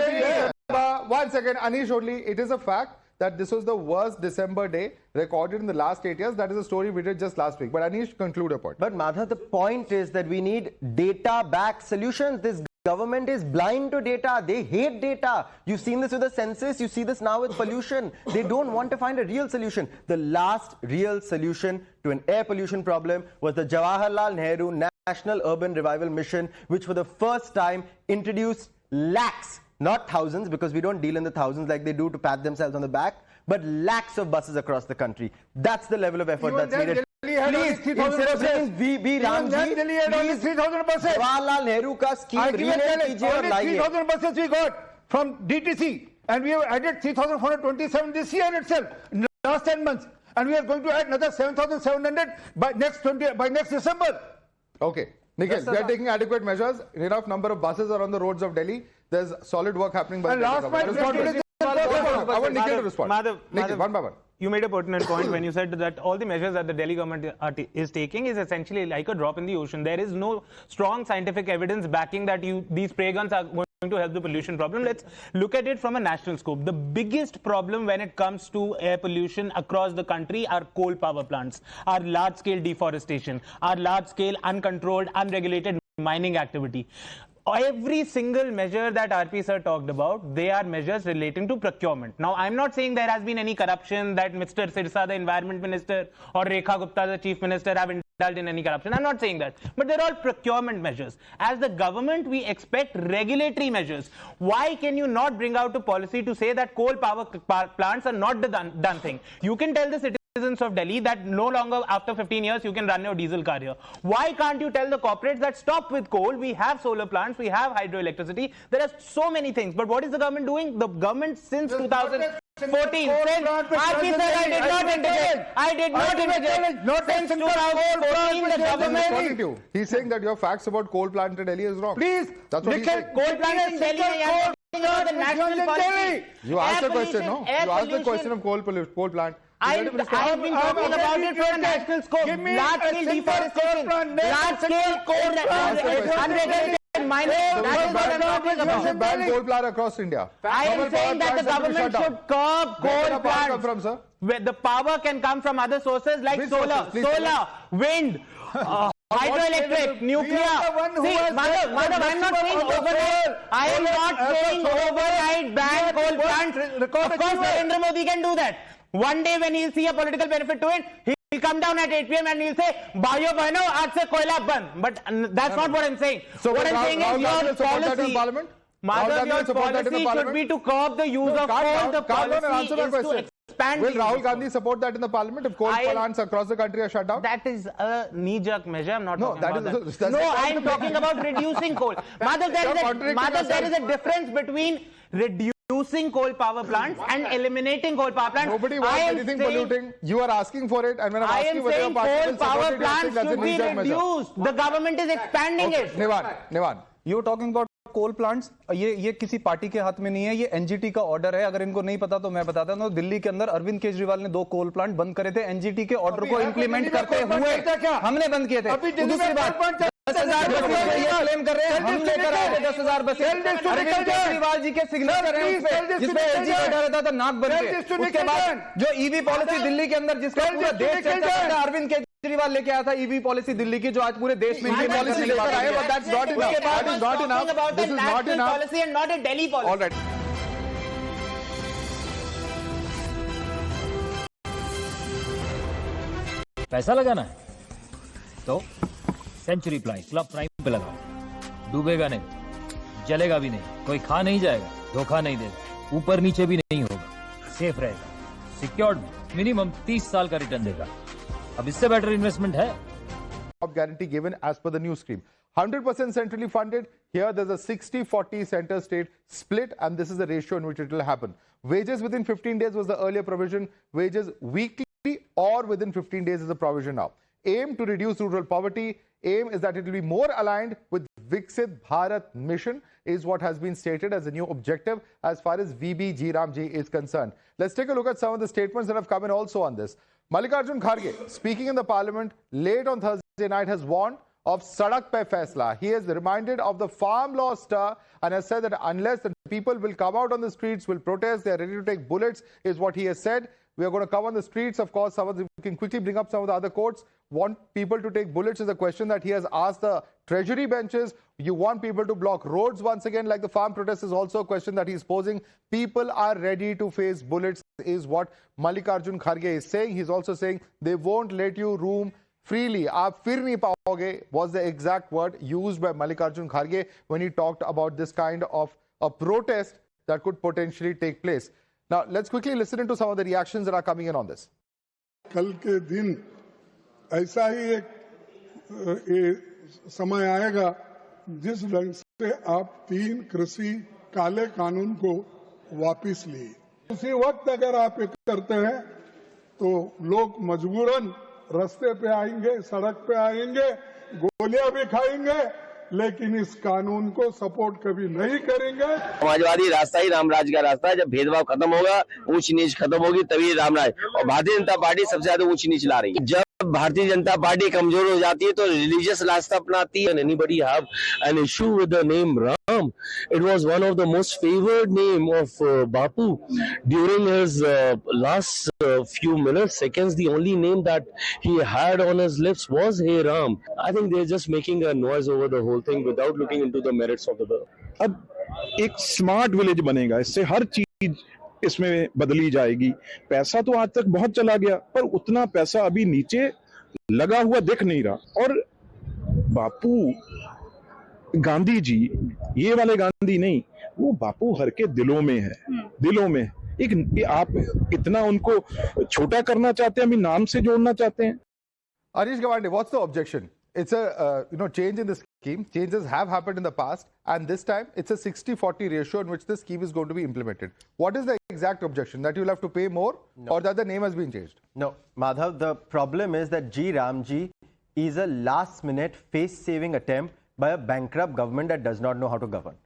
one second, Anish only. It is a fact that this was the worst December day recorded in the last 8 years. That is a story we did just last week. But Anish, conclude your point. But Madhav, the point is that we need data-backed solutions. This government is blind to data. They hate data. You've seen this with the census. You see this now with pollution. They don't want to find a real solution. The last real solution to an air pollution problem was the Jawaharlal Nehru National Urban Revival Mission, which for the first time introduced lakhs, not thousands, because we don't deal in the thousands like they do to pat themselves on the back, but lakhs of buses across the country. That's the level of effort that's needed. Please, instead of saying we Ramji, please, 3,000 buses. Jawaharlal Nehru ka scheme rename kijiye aur laiye. 3,000 buses we got from DTC, and we have added 3,427 this year itself, in the last 10 months, and we are going to add another 7,700 by next December. Okay. Nikhil, we are taking adequate measures. Enough number of buses are on the roads of Delhi. There's solid work happening by the government. I want Nikhil to respond. Nikhil, one by one. You made a pertinent point when you said that all the measures that the Delhi government is taking is essentially like a drop in the ocean. There is no strong scientific evidence backing that these spray guns are going to help the pollution problem. Let's look at it from a national scope. The biggest problem when it comes to air pollution across the country are coal power plants, our large-scale deforestation, our large-scale uncontrolled, unregulated mining activity. Every single measure that RP sir talked about, they are measures relating to procurement. Now, I'm not saying there has been any corruption, that Mr. Sirsa, the environment minister, or Rekha Gupta, the chief minister, have indulged in any corruption. I'm not saying that. But they're all procurement measures. As the government, we expect regulatory measures. Why can you not bring out a policy to say that coal power plants are not the done thing? You can tell the citizens of Delhi that no longer after 15 years you can run your diesel car here. Why can't you tell the corporates that stop with coal? We have solar plants, we have hydroelectricity. There are so many things. But what is the government doing? The government since 2014 said, RP said I did not integrate. I did not integrate. Not since 2014 the government. He's saying that your facts about coal plant in Delhi is wrong. Please, that's what he's saying. Coal plant in Delhi. The national policy. You asked the question, no? You asked the question of coal plant. I have been talking about it from a national scope. Large-scale deforestation, large-scale unregulated mining. That is what I'm talking about. You should ban coal plant across India. I am saying that the government should curb coal plants. From, sir? Where the power can come from other sources like solar, wind, hydroelectric, nuclear. See, Madhav, I'm not saying overnight. I am not saying overnight ban coal plants. Of course, Narendra Modi can do that. One day when he'll see a political benefit to it, he'll come down at 8 p.m. and he'll say, Bhaiyo Bahno, aaj se koila ban. But that's not what I'm saying. So what I'm saying is your policy, Parliament? Madhav, your policy should be to curb the use of coal. The policy is to expand. Will Rahul Gandhi support that in the parliament if coal plants across the country are shut down? That is a knee-jerk measure. I'm not No, talking about that is- that. that's No, the I'm point. talking about reducing coal. Madhav, there is a difference between reducing coal power plants and eliminating coal power plants. Nobody wants anything polluting. You are asking for it, and when I'm I asking am whether your saying party coal will support power it, you're saying plants that's a should be knee-jerk measure. reduced. The government is expanding it. Nivan. You're talking about coal plants, ये किसी party के हाथ में नहीं है, ये NGT का order है. अगर इनको नहीं पता तो मैं बताता हूं. दिल्ली के अंदर अरविंद केजरीवाल ने 2 कोल प्लांट बंद करे थे एनजीटी के ऑर्डर को इंप्लीमेंट करते हुए. हमने बंद किए थे. दूसरी बात, 10,000 बसें ये क्लेम कर रहे हैं, हम लेकर आए थे 10,000 बसें. अरविंद केजरीवाल जी के सिग्नेचर है उस पे, जिसमें एलजी बैठा रहता था नाक बन के. उसके बाद जो ईवी पॉलिसी दिल्ली के अंदर जिसका पूरा देश चर्चा करता है, अरविंद केजरीवाल लेके आया था ईवी पॉलिसी दिल्ली की, जो आज पूरे देश में पॉलिसी लेकर आए, but that's not enough. That is not enough. This is not enough. Policy and not a Delhi policy. All right. पैसा लगाना है तो सेंचुरी क्लब प्राइम पे लगाओ. डूबेगा नहीं, जलेगा भी नहीं, कोई खा नहीं जाएगा, धोखा नहीं देगा, ऊपर नीचे भी नहीं होगा, सेफ रहेगा, सिक्योर्ड में मिनिमम 30 साल का रिटर्न देगा. अब इससे बेटर इन्वेस्टमेंट है. Guarantee given as per the new scheme. 100% centrally funded. Here there's a 60-40 center state split, and this is the ratio in which it will happen. Wages within 15 days was the earlier provision. Wages weekly or within 15 days is the provision now. Aim to reduce rural poverty. Aim is that it will be more aligned with Viksit Bharat mission is what has been stated as a new objective as far as VB G-Ramji is concerned. Let's take a look at some of the statements that have come in also on this. Mallikarjun Kharge, speaking in the parliament late on Thursday night, has warned of Sadak Pe Faisla. He has reminded of the farm law stir and has said that unless the people will come out on the streets, will protest, they are ready to take bullets, is what he has said. We are going to come on the streets. Of course, we can quickly bring up some of the other courts. Want people to take bullets is a question that he has asked the treasury benches. You want people to block roads once again, like the farm protest, is also a question that he's posing. People are ready to face bullets, is what Mallikarjun Kharge is saying. He's also saying they won't let you roam freely. Aap fir nahi paoge was the exact word used by Mallikarjun Kharge when he talked about this kind of a protest that could potentially take place. Now, let's quickly listen into some of the reactions that are coming in on this. कल के दिन ऐसा ही एक समय आएगा जिस ढंग से आप 3 कृषि काले कानून को वापस लिए. उसी वक्त अगर आप ये करते हैं तो लोग मजबूरन रास्ते पे आएंगे, सड़क पे आएंगे, गोलियां भी खाएंगे, लेकिन इस कानून को सपोर्ट कभी नहीं करेंगे. समाजवादी रास्ता ही रामराज का रास्ता है. जब भेदभाव खत्म होगा, ऊंच नीच खत्म होगी, तभी रामराज. और भारतीय जनता पार्टी सबसे ज्यादा ऊंच नीच ला रही है. जब भारतीय जनता पार्टी कमजोर हो जाती है तो रिलीजियस रास्ता अपनाती है. Anybody have an issue with the name Ram? It was one of the most favored name of Bapu during his last few minutes, seconds. The only name that he had on his lips was Hey Ram. I think they're just making a noise over the whole thing without looking into the merits of the bill. अब एक smart village बनेगा, इससे हर चीज इसमें बदली जाएगी. पैसा तो आज तक बहुत चला गया, पर उतना पैसा अभी नीचे लगा हुआ दिख नहीं रहा. और बापू गांधी जी, ये वाले गांधी नहीं, वो बापू हर के दिलों में है, दिलों में. एक आप इतना उनको छोटा करना चाहते हैं, अभी नाम से जोड़ना चाहते हैं. Anish Gawande, what's the objection? It's a change in the scheme. Changes have happened in the past, and this time it's a 60-40 ratio in which the scheme is going to be implemented. What is the exact objection? That you'll have to pay more, or that the name has been changed? No, Madhav, the problem is that G Ramji is a last-minute face-saving attempt by a bankrupt government that does not know how to govern.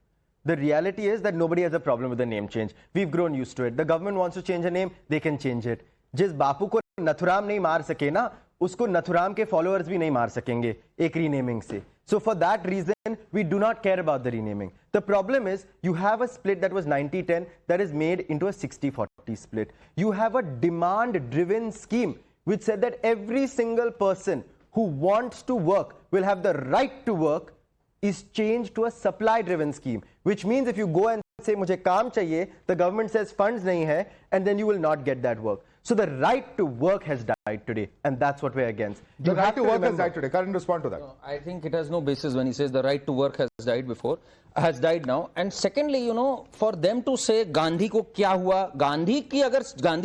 The reality is that nobody has a problem with the name change. We've grown used to it. The government wants to change a name, they can change it. जिस बापू को नथुराम नहीं मार सके ना, उसको नथुराम के followers भी नहीं मार सकेंगे एक renaming से. So for that reason, we do not care about the renaming. The problem is you have a split that was 90-10 that is made into a 60-40 split. You have a demand-driven scheme which said that every single person who wants to work will have the right to work is changed to a supply-driven scheme, which means if you go and say, "Mujhe kaam chahiye," the government says funds nahi hai, and then you will not get that work. So the right to work has died today, and that's what we're against. The You right have to work has remember- died today. Karan, respond to that. No, I think it has no basis when he says the right to work has died now. And secondly, you know, for them to say Gandhi को क्या हुआ, गांधी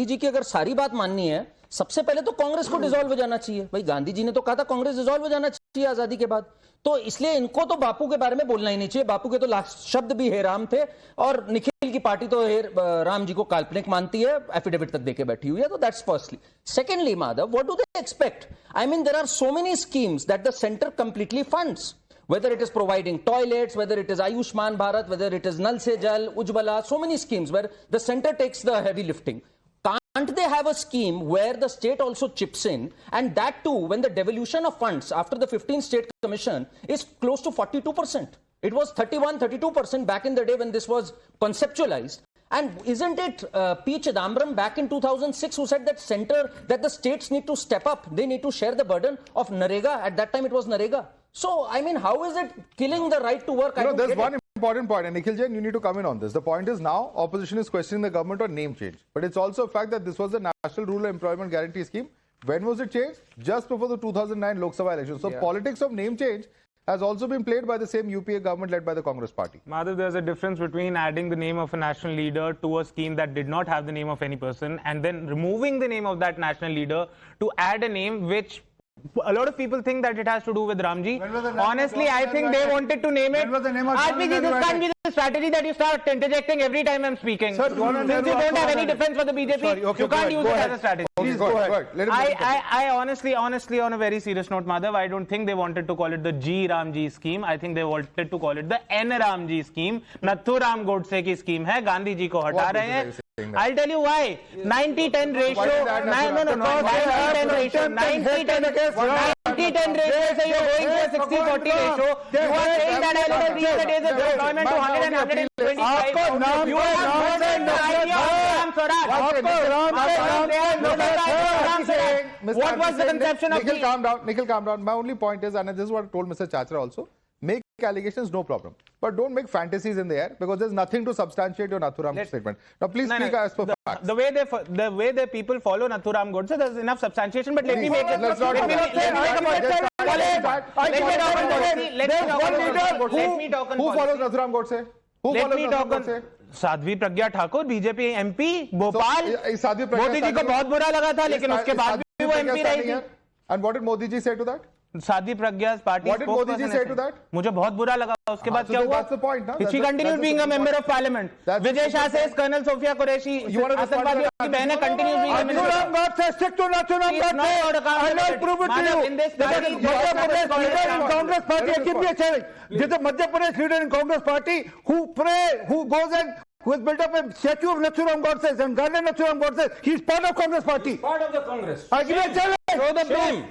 जी की अगर सारी बात माननी है, सबसे पहले तो कांग्रेस को डिसॉल्व हो जाना चाहिए। भाई गांधी जी ने तो कहा था कांग्रेस डिसॉल्व हो जाना चाहिए आजादी के बाद, तो इसलिए इनको तो बापू के बारे में बोलना ही नहीं चाहिए। बापू के तो लास्ट शब्द भी हे राम थे, और निखिल की पार्टी तो हे राम जी को काल्पनिक मानती है, एफिडेविट तक देके बैठी हुई है। तो that's firstly. Secondly, Madhav, what do they expect? I mean, there are so many schemes that the centre completely funds, whether it is providing toilets, whether it is Ayushman Bharat, whether it is Nal Se Jal, Ujjwala, so many schemes where the center takes the heavy lifting. Can't they have a scheme where the state also chips in, and that too when the devolution of funds after the 15th state commission is close to 42%? It was 31-32% back in the day when this was conceptualized. And isn't it P. Chidambaram back in 2006 who said that the states need to step up, they need to share the burden of Narega? At that time it was Narega. So, I mean, how is it killing the right to work? There's one important point, and Nikhil Jain, you need to come in on this. The point is now opposition is questioning the government on name change, but it's also a fact that this was the National Rural Employment Guarantee Scheme. When was it changed? Just before the 2009 Lok Sabha election. So politics of name change has also been played by the same UPA government led by the Congress party. Madhav, there's a difference between adding the name of a national leader to a scheme that did not have the name of any person, and then removing the name of that national leader to add a name which a lot of people think that it has to do with Ramji. Honestly, I think they wanted to name it. RPG, this can't be the strategy that you start interjecting every time I'm speaking. Since you don't have any defense for the BJP, you can't use it as a strategy. Please go ahead. I honestly, on a very serious note, Madhav, I don't think they wanted to call it the G Ramji scheme. I think they wanted to call it the N Ramji scheme. Nathuram Godse ki scheme hai. Gandhi ji ko hata rahe hain. I'll tell you why. 90-10 ratio. No. 90-10 ratio. 90-10 ratio. So you're going to a 60-40 ratio. You are saying that I will reach the days of deployment to 100 and 125. You are not saying the idea of Ram Swaraj. What was the conception of Nikhil, calm down. My only point is, and this is what I told Mr. Chachra also, make allegations, no problem. But don't make fantasies in the air, because there's nothing to substantiate your Nathuram statement. Now, please speak as per facts. The way the people follow Nathuram Godse, there's enough substantiation, but let me make it. Let's not Let me talk on Who follows Nathuram Godse? Let me talk on Sadhvi Pragya Thakur, BJP MP Bhopal. Modi ji को बहुत बुरा लगा था, लेकिन उसके बाद भी वो एमपी रही थी। And what did Modi ji say to that? Sadhvi Pragya party. What did Modi ji say to that? मुझे बहुत बुरा लगा। उसके बाद क्या हुआ? That's the point, ना? She continued being a member of parliament. Vijay Shah says Colonel Sophia Qureshi, आतंकवादियों की बहन है, continues being a member. Nathuram Godse, stick to Nathuram Godse. I will prove it to you. In this party, Madhya Pradesh leader in Congress party, give me a challenge. This is the Madhya Pradesh leader in Congress party who goes and who has built up a statue of Nathuram Godse and garden Nathuram Godse. He is part of Congress party. Part of the Congress. I give you a challenge. Show the proof.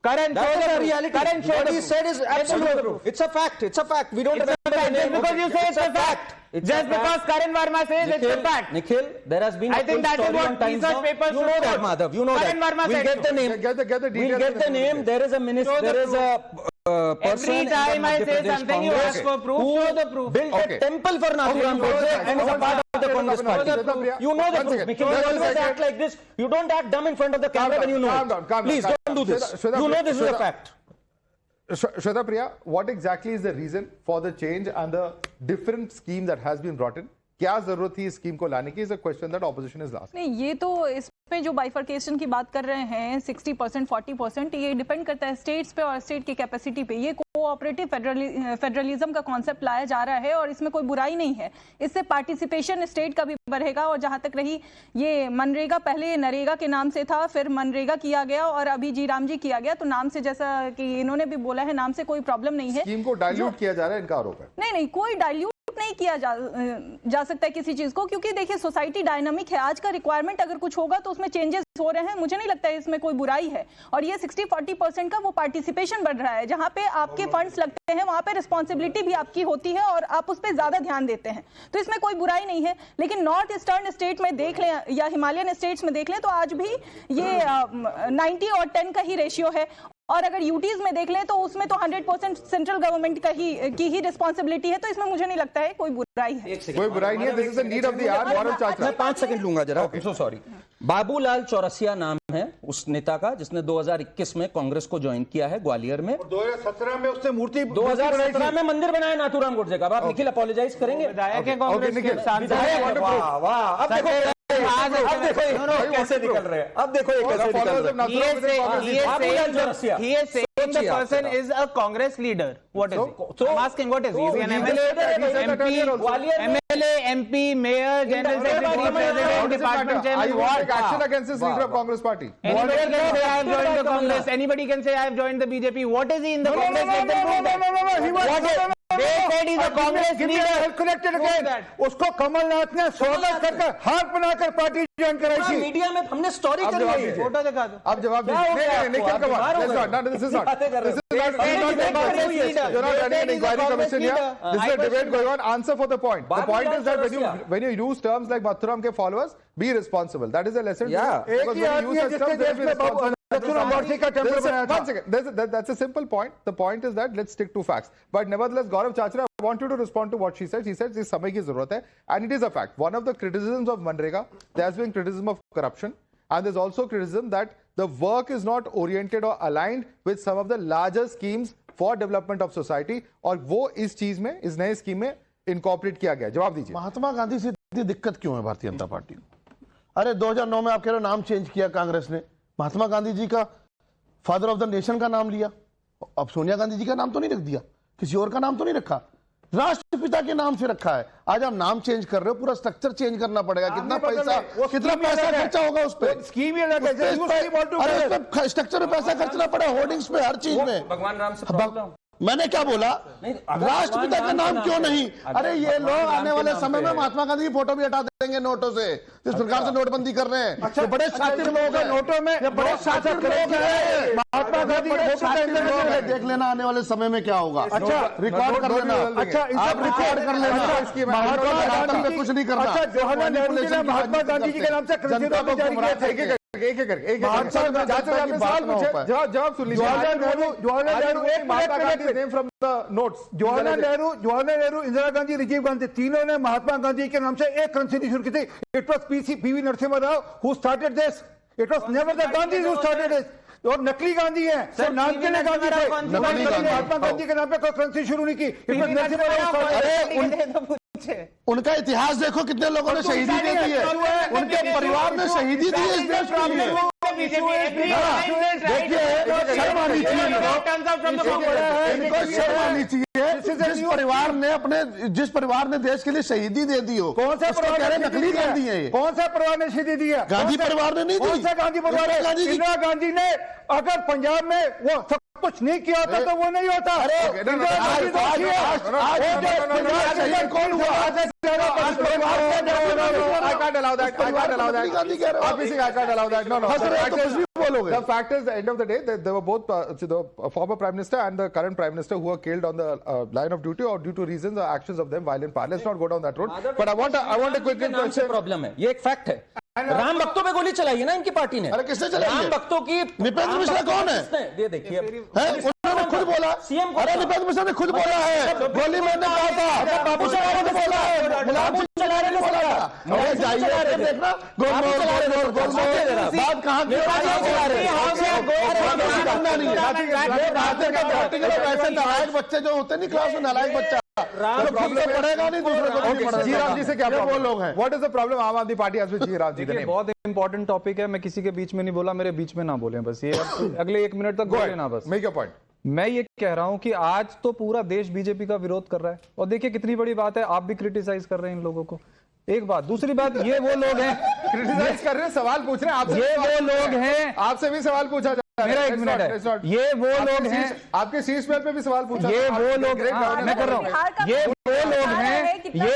Karan, That's the reality. What he said is absolute proof. It's a fact. It's a fact. We don't have just because you say it's a fact. Just because Karan Verma says it's a fact. Nikhil, there has been a full story on Times Now. You know that, Madhav. You know that. We'll get the name. We'll get the name. There is a minister. There is a person. Every time I say something, you ask for proof. Show the proof. Built a temple for Nathuram Godse and is a part of the Congress party. You know the proof. Nikhil, you always act like this. You don't act dumb in front of the camera when you know it. Please don't do this. You know this is a fact. Shweta Priya, what exactly is the reason for the change and the different scheme that has been brought in? क्या जरूरत थी इस scheme को लाने की? Is a question that opposition is asking. नहीं, ये तो इस पे जो बाइफर्केशन की बात कर रहे हैं 60% 40%, ये डिपेंड करता है स्टेट्स पे और स्टेट की कैपेसिटी पे। ये कोऑपरेटिव फेडरलिज्म का कॉन्सेप्ट लाया जा रहा है और इसमें कोई बुराई नहीं है। इससे पार्टिसिपेशन स्टेट का भी बढ़ेगा। और जहां तक रही ये मनरेगा, पहले नरेगा के नाम से था, फिर मनरेगा किया गया और अभी जी राम जी किया गया। तो नाम से, जैसा कि इन्होंने भी बोला है, नाम से कोई प्रॉब्लम नहीं है। स्कीम को डाइल्यूट किया जा रहा है, इनका आरोप है। नहीं, कोई डाइल्यूट नहीं किया जा सकता है किसी चीज को, क्योंकि देखिए सोसाइटी डायनामिक है। आज का रिक्वायरमेंट अगर कुछ होगा तो उसमें चेंजेस हो रहे हैं। मुझे नहीं लगता है इसमें कोई बुराई है। और ये 60-40% का वो पार्टिसिपेशन बढ़ रहा है। जहां पे आपके फंड्स लगते हैं वहां पे रिस्पॉन्सिबिलिटी भी आपकी होती है और आप उस पर ज्यादा ध्यान देते हैं, तो इसमें कोई बुराई नहीं है। लेकिन नॉर्थ ईस्टर्न स्टेट में देख लें या हिमालयन स्टेट्स में देख लें तो आज भी ये 90 और 10 का ही रेशियो है। और अगर यूटीज में देख लें तो उसमें तो 100% सेंट्रल गवर्नमेंट की ही रिस्पॉन्सिबिलिटी है, तो इसमें मुझे नहीं लगता है कोई बुराई है। कोई बुराई नहीं है, this is the need of the hour. Gaurav चाचा, मैं 5 सेकंड लूंगा जरा, सो सॉरी। बाबूलाल चौरसिया नाम है उस नेता का जिसने 2021 में कांग्रेस को ज्वाइन किया है ग्वालियर में। 2017 में उसने मूर्ति 2017 में मंदिर बनाया नाथूराम गोडसे का। आप निखिल अपोलोजाइज करेंगे? विधायक है कांग्रेस के सांसद। वाह वाह, अब देखो कैसे निकल रहे हैं, अब देखो ये कैसे निकल रहे हैं। He is saying the person is a Congress leader. What is he? So I'm asking, what is he? Is he an MLA, MP, mayor, general secretary, president, department chairman? What action against this leader of Congress Party? Anybody can say I have joined the Congress. Anybody can say I have joined the BJP. What is he in the Congress? No. They said he's a Congress leader. Connected again. उसको कमलनाथ ने स्वागत करके हाथ बनाकर party join कराई थी। Media में हमने स्टोरी चल रही है। फोटो दिखा दो। अब जवाब दीजिए। नहीं, Nikhil Kumar, this is not an inquiry commission here. This is a debate going on. Answer for the point. The point is that when you use terms like Mathuram ke followers, be responsible. That is a lesson. Yeah. Because when you use such terms, be responsible. One second. That's a simple point. The point is that let's stick to facts. But nevertheless, Gaurav Chachra, I want you to respond to what she said. She said this samay ki zarurat hai, and it is a fact. One of the criticisms of Manrega, there has been criticism of corruption, and there's also criticism that the work is not oriented or aligned with some of the larger schemes for development of society. और वो इस चीज में, इस नए scheme में incorporate किया गया। जवाब दीजिए। महात्मा गांधी से इतनी दिक्कत क्यों है भारतीय जनता पार्टी को? अरे 2009 में आप कह रहे हो नाम चेंज किया कांग्रेस ने, महात्मा गांधी जी का फादर ऑफ द नेशन का नाम लिया, अब सोनिया गांधी जी का नाम तो नहीं रख दिया, किसी और का नाम तो नहीं रखा, राष्ट्रपिता के नाम से रखा है। आज आप नाम चेंज कर रहे हो, पूरा स्ट्रक्चर चेंज करना पड़ेगा। कितना पैसा खर्चा होगा उस पर? स्कीम ही अलग है, स्ट्रक्चर में पैसा खर्चना पड़ेगा, होर्डिंग्स पे, हर चीज में। भगवान राम से प्रॉब्लम। मैंने क्या बोला? राष्ट्रपिता का नाम क्यों नहीं? अरे ये लोग आने वाले समय में महात्मा गांधी की फोटो भी हटा देंगे नोटों से, जिस प्रकार से नोटबंदी कर रहे हैं। अच्छा, बड़े शातिर लोग हैं नोटों में, बड़े शातिर लोग हैं। महात्मा गांधी देख लेना आने वाले समय में क्या होगा। अच्छा, रिकॉर्ड कर लेना। अच्छा, आप रिकॉर्ड कर लेना। महात्मा गांधी में कुछ नहीं करना। अच्छा, जवाहरलाल नेहरू जी ने महात्मा गांधी जी के नाम से जनता को गुमराह जवाब सुन लीजिए। जवाहरलाल नेहरू, इंदिरा गांधी, राजीव गांधी, तीनों ने महात्मा गांधी के नाम से एक करेंसी शुरू की थी। It was PV Narasimha Rao who started this. It was never the Gandhi who started this. और नकली गांधी है, सब नाम के लिए गांधी थे। महात्मा गांधी के नाम पे कोई करेंसी शुरू नहीं की। It was Narasimha Rao. उनका इतिहास देखो, कितने लोगों ने शहीदी दे दी है, उनके परिवार ने शहीदी दी है इस देश के लिए। देखिए, शर्म आनी चाहिए, जिस परिवार ने देश के लिए शहीदी दे दी हो। कौन सा परिवार नकली गांधी है? कौन सा परिवार ने शहीदी दी है? गांधी परिवार ने नहीं दी। कौन सा गांधी परिवार? इंदिरा गांधी ने अगर पंजाब में वो सब कुछ नहीं किया होता तो वो नहीं होता। कौन हुआ? The fact is, the end of the day, they were both the former Prime Minister and the current Prime Minister who were killed on the line of duty or due to reasons or actions of them violent power. Let's not go down that road. But I want a quick question. Problem है, ये एक fact है। राम भक्तों पे गोली चलाई है ना इनकी पार्टी ने। अरे किसने चलाई? राम भक्तों की। निपेंद्र मिश्रा कौन है? ये देखिए, उन्होंने खुद बोला। सीएम अरे निपेंद्र मिश्रा ने खुद बोला है, गोली मैंने कहा था। बाबू साहब ने बोला है, मुलायम चला रहे ने बोला था। अरे जाइए देखना, बात कहाँ की वैसे नालायक बच्चे जो होते नहीं क्लास में, नालायक बच्चा पढ़ेगा नहीं, दूसरे को। जी राम जी से क्या वो लोग हैं? What is the problem? आम आदमी पार्टी has with जी राम जी। बहुत इंपॉर्टेंट टॉपिक है, मैं किसी के बीच में नहीं बोला, मेरे बीच में ना बोले बस। ये अगले 1 मिनट तक बोले ना बस। Make your point. मैं ये कह रहा हूं कि आज तो पूरा देश बीजेपी का विरोध कर रहा है, और देखिए कितनी बड़ी बात है, आप भी क्रिटिसाइज कर रहे हैं इन लोगों को। एक बात, दूसरी बात, ये वो लोग हैं क्रिटिसाइज कर रहे हैं, सवाल पूछ रहे हैं आपसे। ये वो लोग हैं, आपसे भी सवाल पूछा जा रहा है। मेरा 1 मिनट है। ये वो लोग हैं, आपके शीर्ष मेल पे भी सवाल पूछा। ये वो लोग, मैं कर रहा हूँ, ये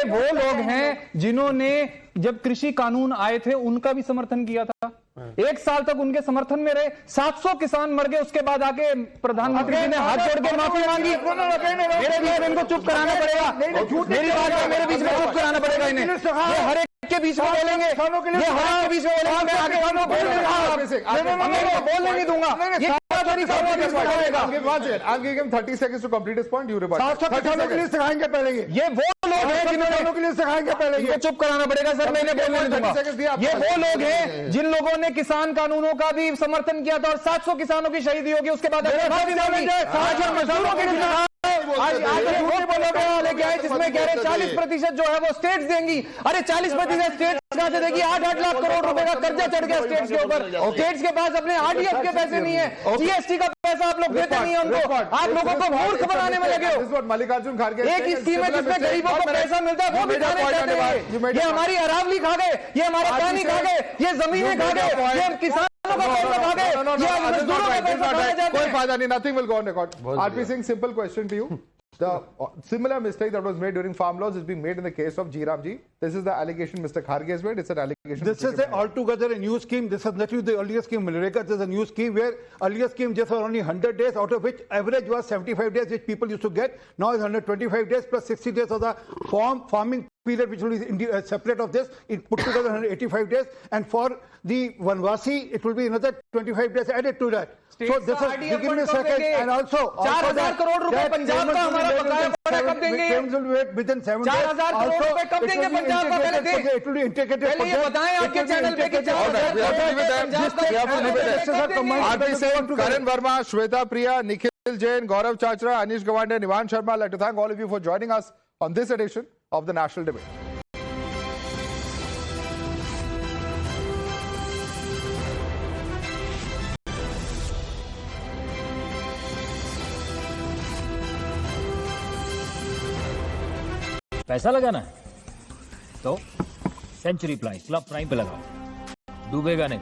वो लोग हैं जिन्होंने जब कृषि कानून आए थे उनका भी समर्थन किया था। 1 साल तक उनके समर्थन में रहे, 700 किसान मर गए, उसके बाद आके प्रधानमंत्री जी ने हाथ जोड़ के माफी मांगी। मेरे लिए इनको चुप कराना पड़ेगा, मेरी बात है, मेरे बीच में चुप कराना पड़ेगा इन्हें। ये हर एक के बीच में बोलेंगे, ये हर एक के बीच में बोलेंगे, मैं आगे बोलने नहीं दूंगा। का तरीका वो नहीं सिखाएगा। I'll give him 30 seconds to complete his point. You rebut. 700 किसानों के लिए सिखाएंगे पहले ये वो लोग हैं किसानों के लिए सिखाएंगे पहले इनको चुप कराना पड़ेगा सर, मैंने बोलने नहीं दूंगा। ये वो लोग हैं जिन लोगों ने किसान कानूनों का भी समर्थन किया था और 700 किसानों की शहीदी होगी, उसके बाद लेके आए जिसमें कह रहे 40% जो है वो स्टेट्स देंगी। अरे 40% स्टेट्स कहां से देगी? 8-8 लाख करोड़ रुपए का कर्जा चढ़ गया स्टेट्स के ऊपर। स्टेट्स के पास अपने आरडीएफ के पैसे नहीं है, जीएसटी का पैसा आप लोग देते नहीं है उनको। आप लोगों को मूर्ख बनाने में लगे हो। मल्लिकार्जुन खड़गे एक ही स्कीम है जिसमें गरीबों को पैसा मिलता है, वो भी खाने चाहते हैं। ये हमारी अरावली खा गए, ये हमारा पानी खा गए, ये जमीनें खा गए, ये किसानों का पैसा खा गए, ये मजदूरों का पैसा खाया जाता है। कोई फायदा नहीं, nothing will go on record. RP Singh, simple question to you. The similar mistake that was made during farm laws is being made in the case of Jiramji. This is the allegation Mr. Kharge has made. It's an allegation. This is altogether a new scheme. This is not the earlier scheme. MNREGA, this is a new scheme where earlier scheme just for only 100 days, out of which average was 75 days, which people used to get. Now it's 125 days plus 60 days of the farming period, which will be separate of this. It put together 185 days, and for the Vanvasi, it will be another 25 days added to that. So this is, give me a second, and also 4,000 crore रुपए पंजाब का हमारा बकाया पड़ा, कब देंगे? Claims will wait within 7 days. 4,000 crore रुपए कब देंगे पंजाब का? पहले दें। It will be integrated. पहले ये बताएं आपके चैनल पे कि 4,000 RP Singh, Karan Verma, Shweta Priya, Nikhil Jain, Gaurav Chachra, Anish Gawande, Nivan Sharma. I'd like to thank all of you for joining us on this edition of the National Debate. पैसा लगाना है तो century plies club prime पे लगाओ, डूबेगा नहीं,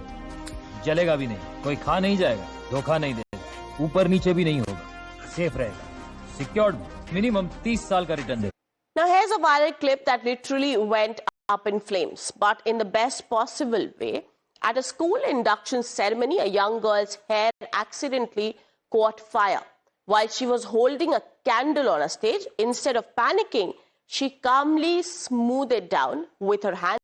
जलेगा भी नहीं, कोई खा नहीं जाएगा, धोखा नहीं देगा, ऊपर नीचे भी नहीं होगा, सेफ रहेगा, सिक्योर्ड, मिनिमम 30 साल का रिटर्न देगा। Now here's a viral clip that literally went up in flames, but in the best possible way. At a school induction ceremony, a young girl's hair accidentally caught fire. While she was holding a candle on a stage, instead of panicking, she calmly smoothed it down with her hand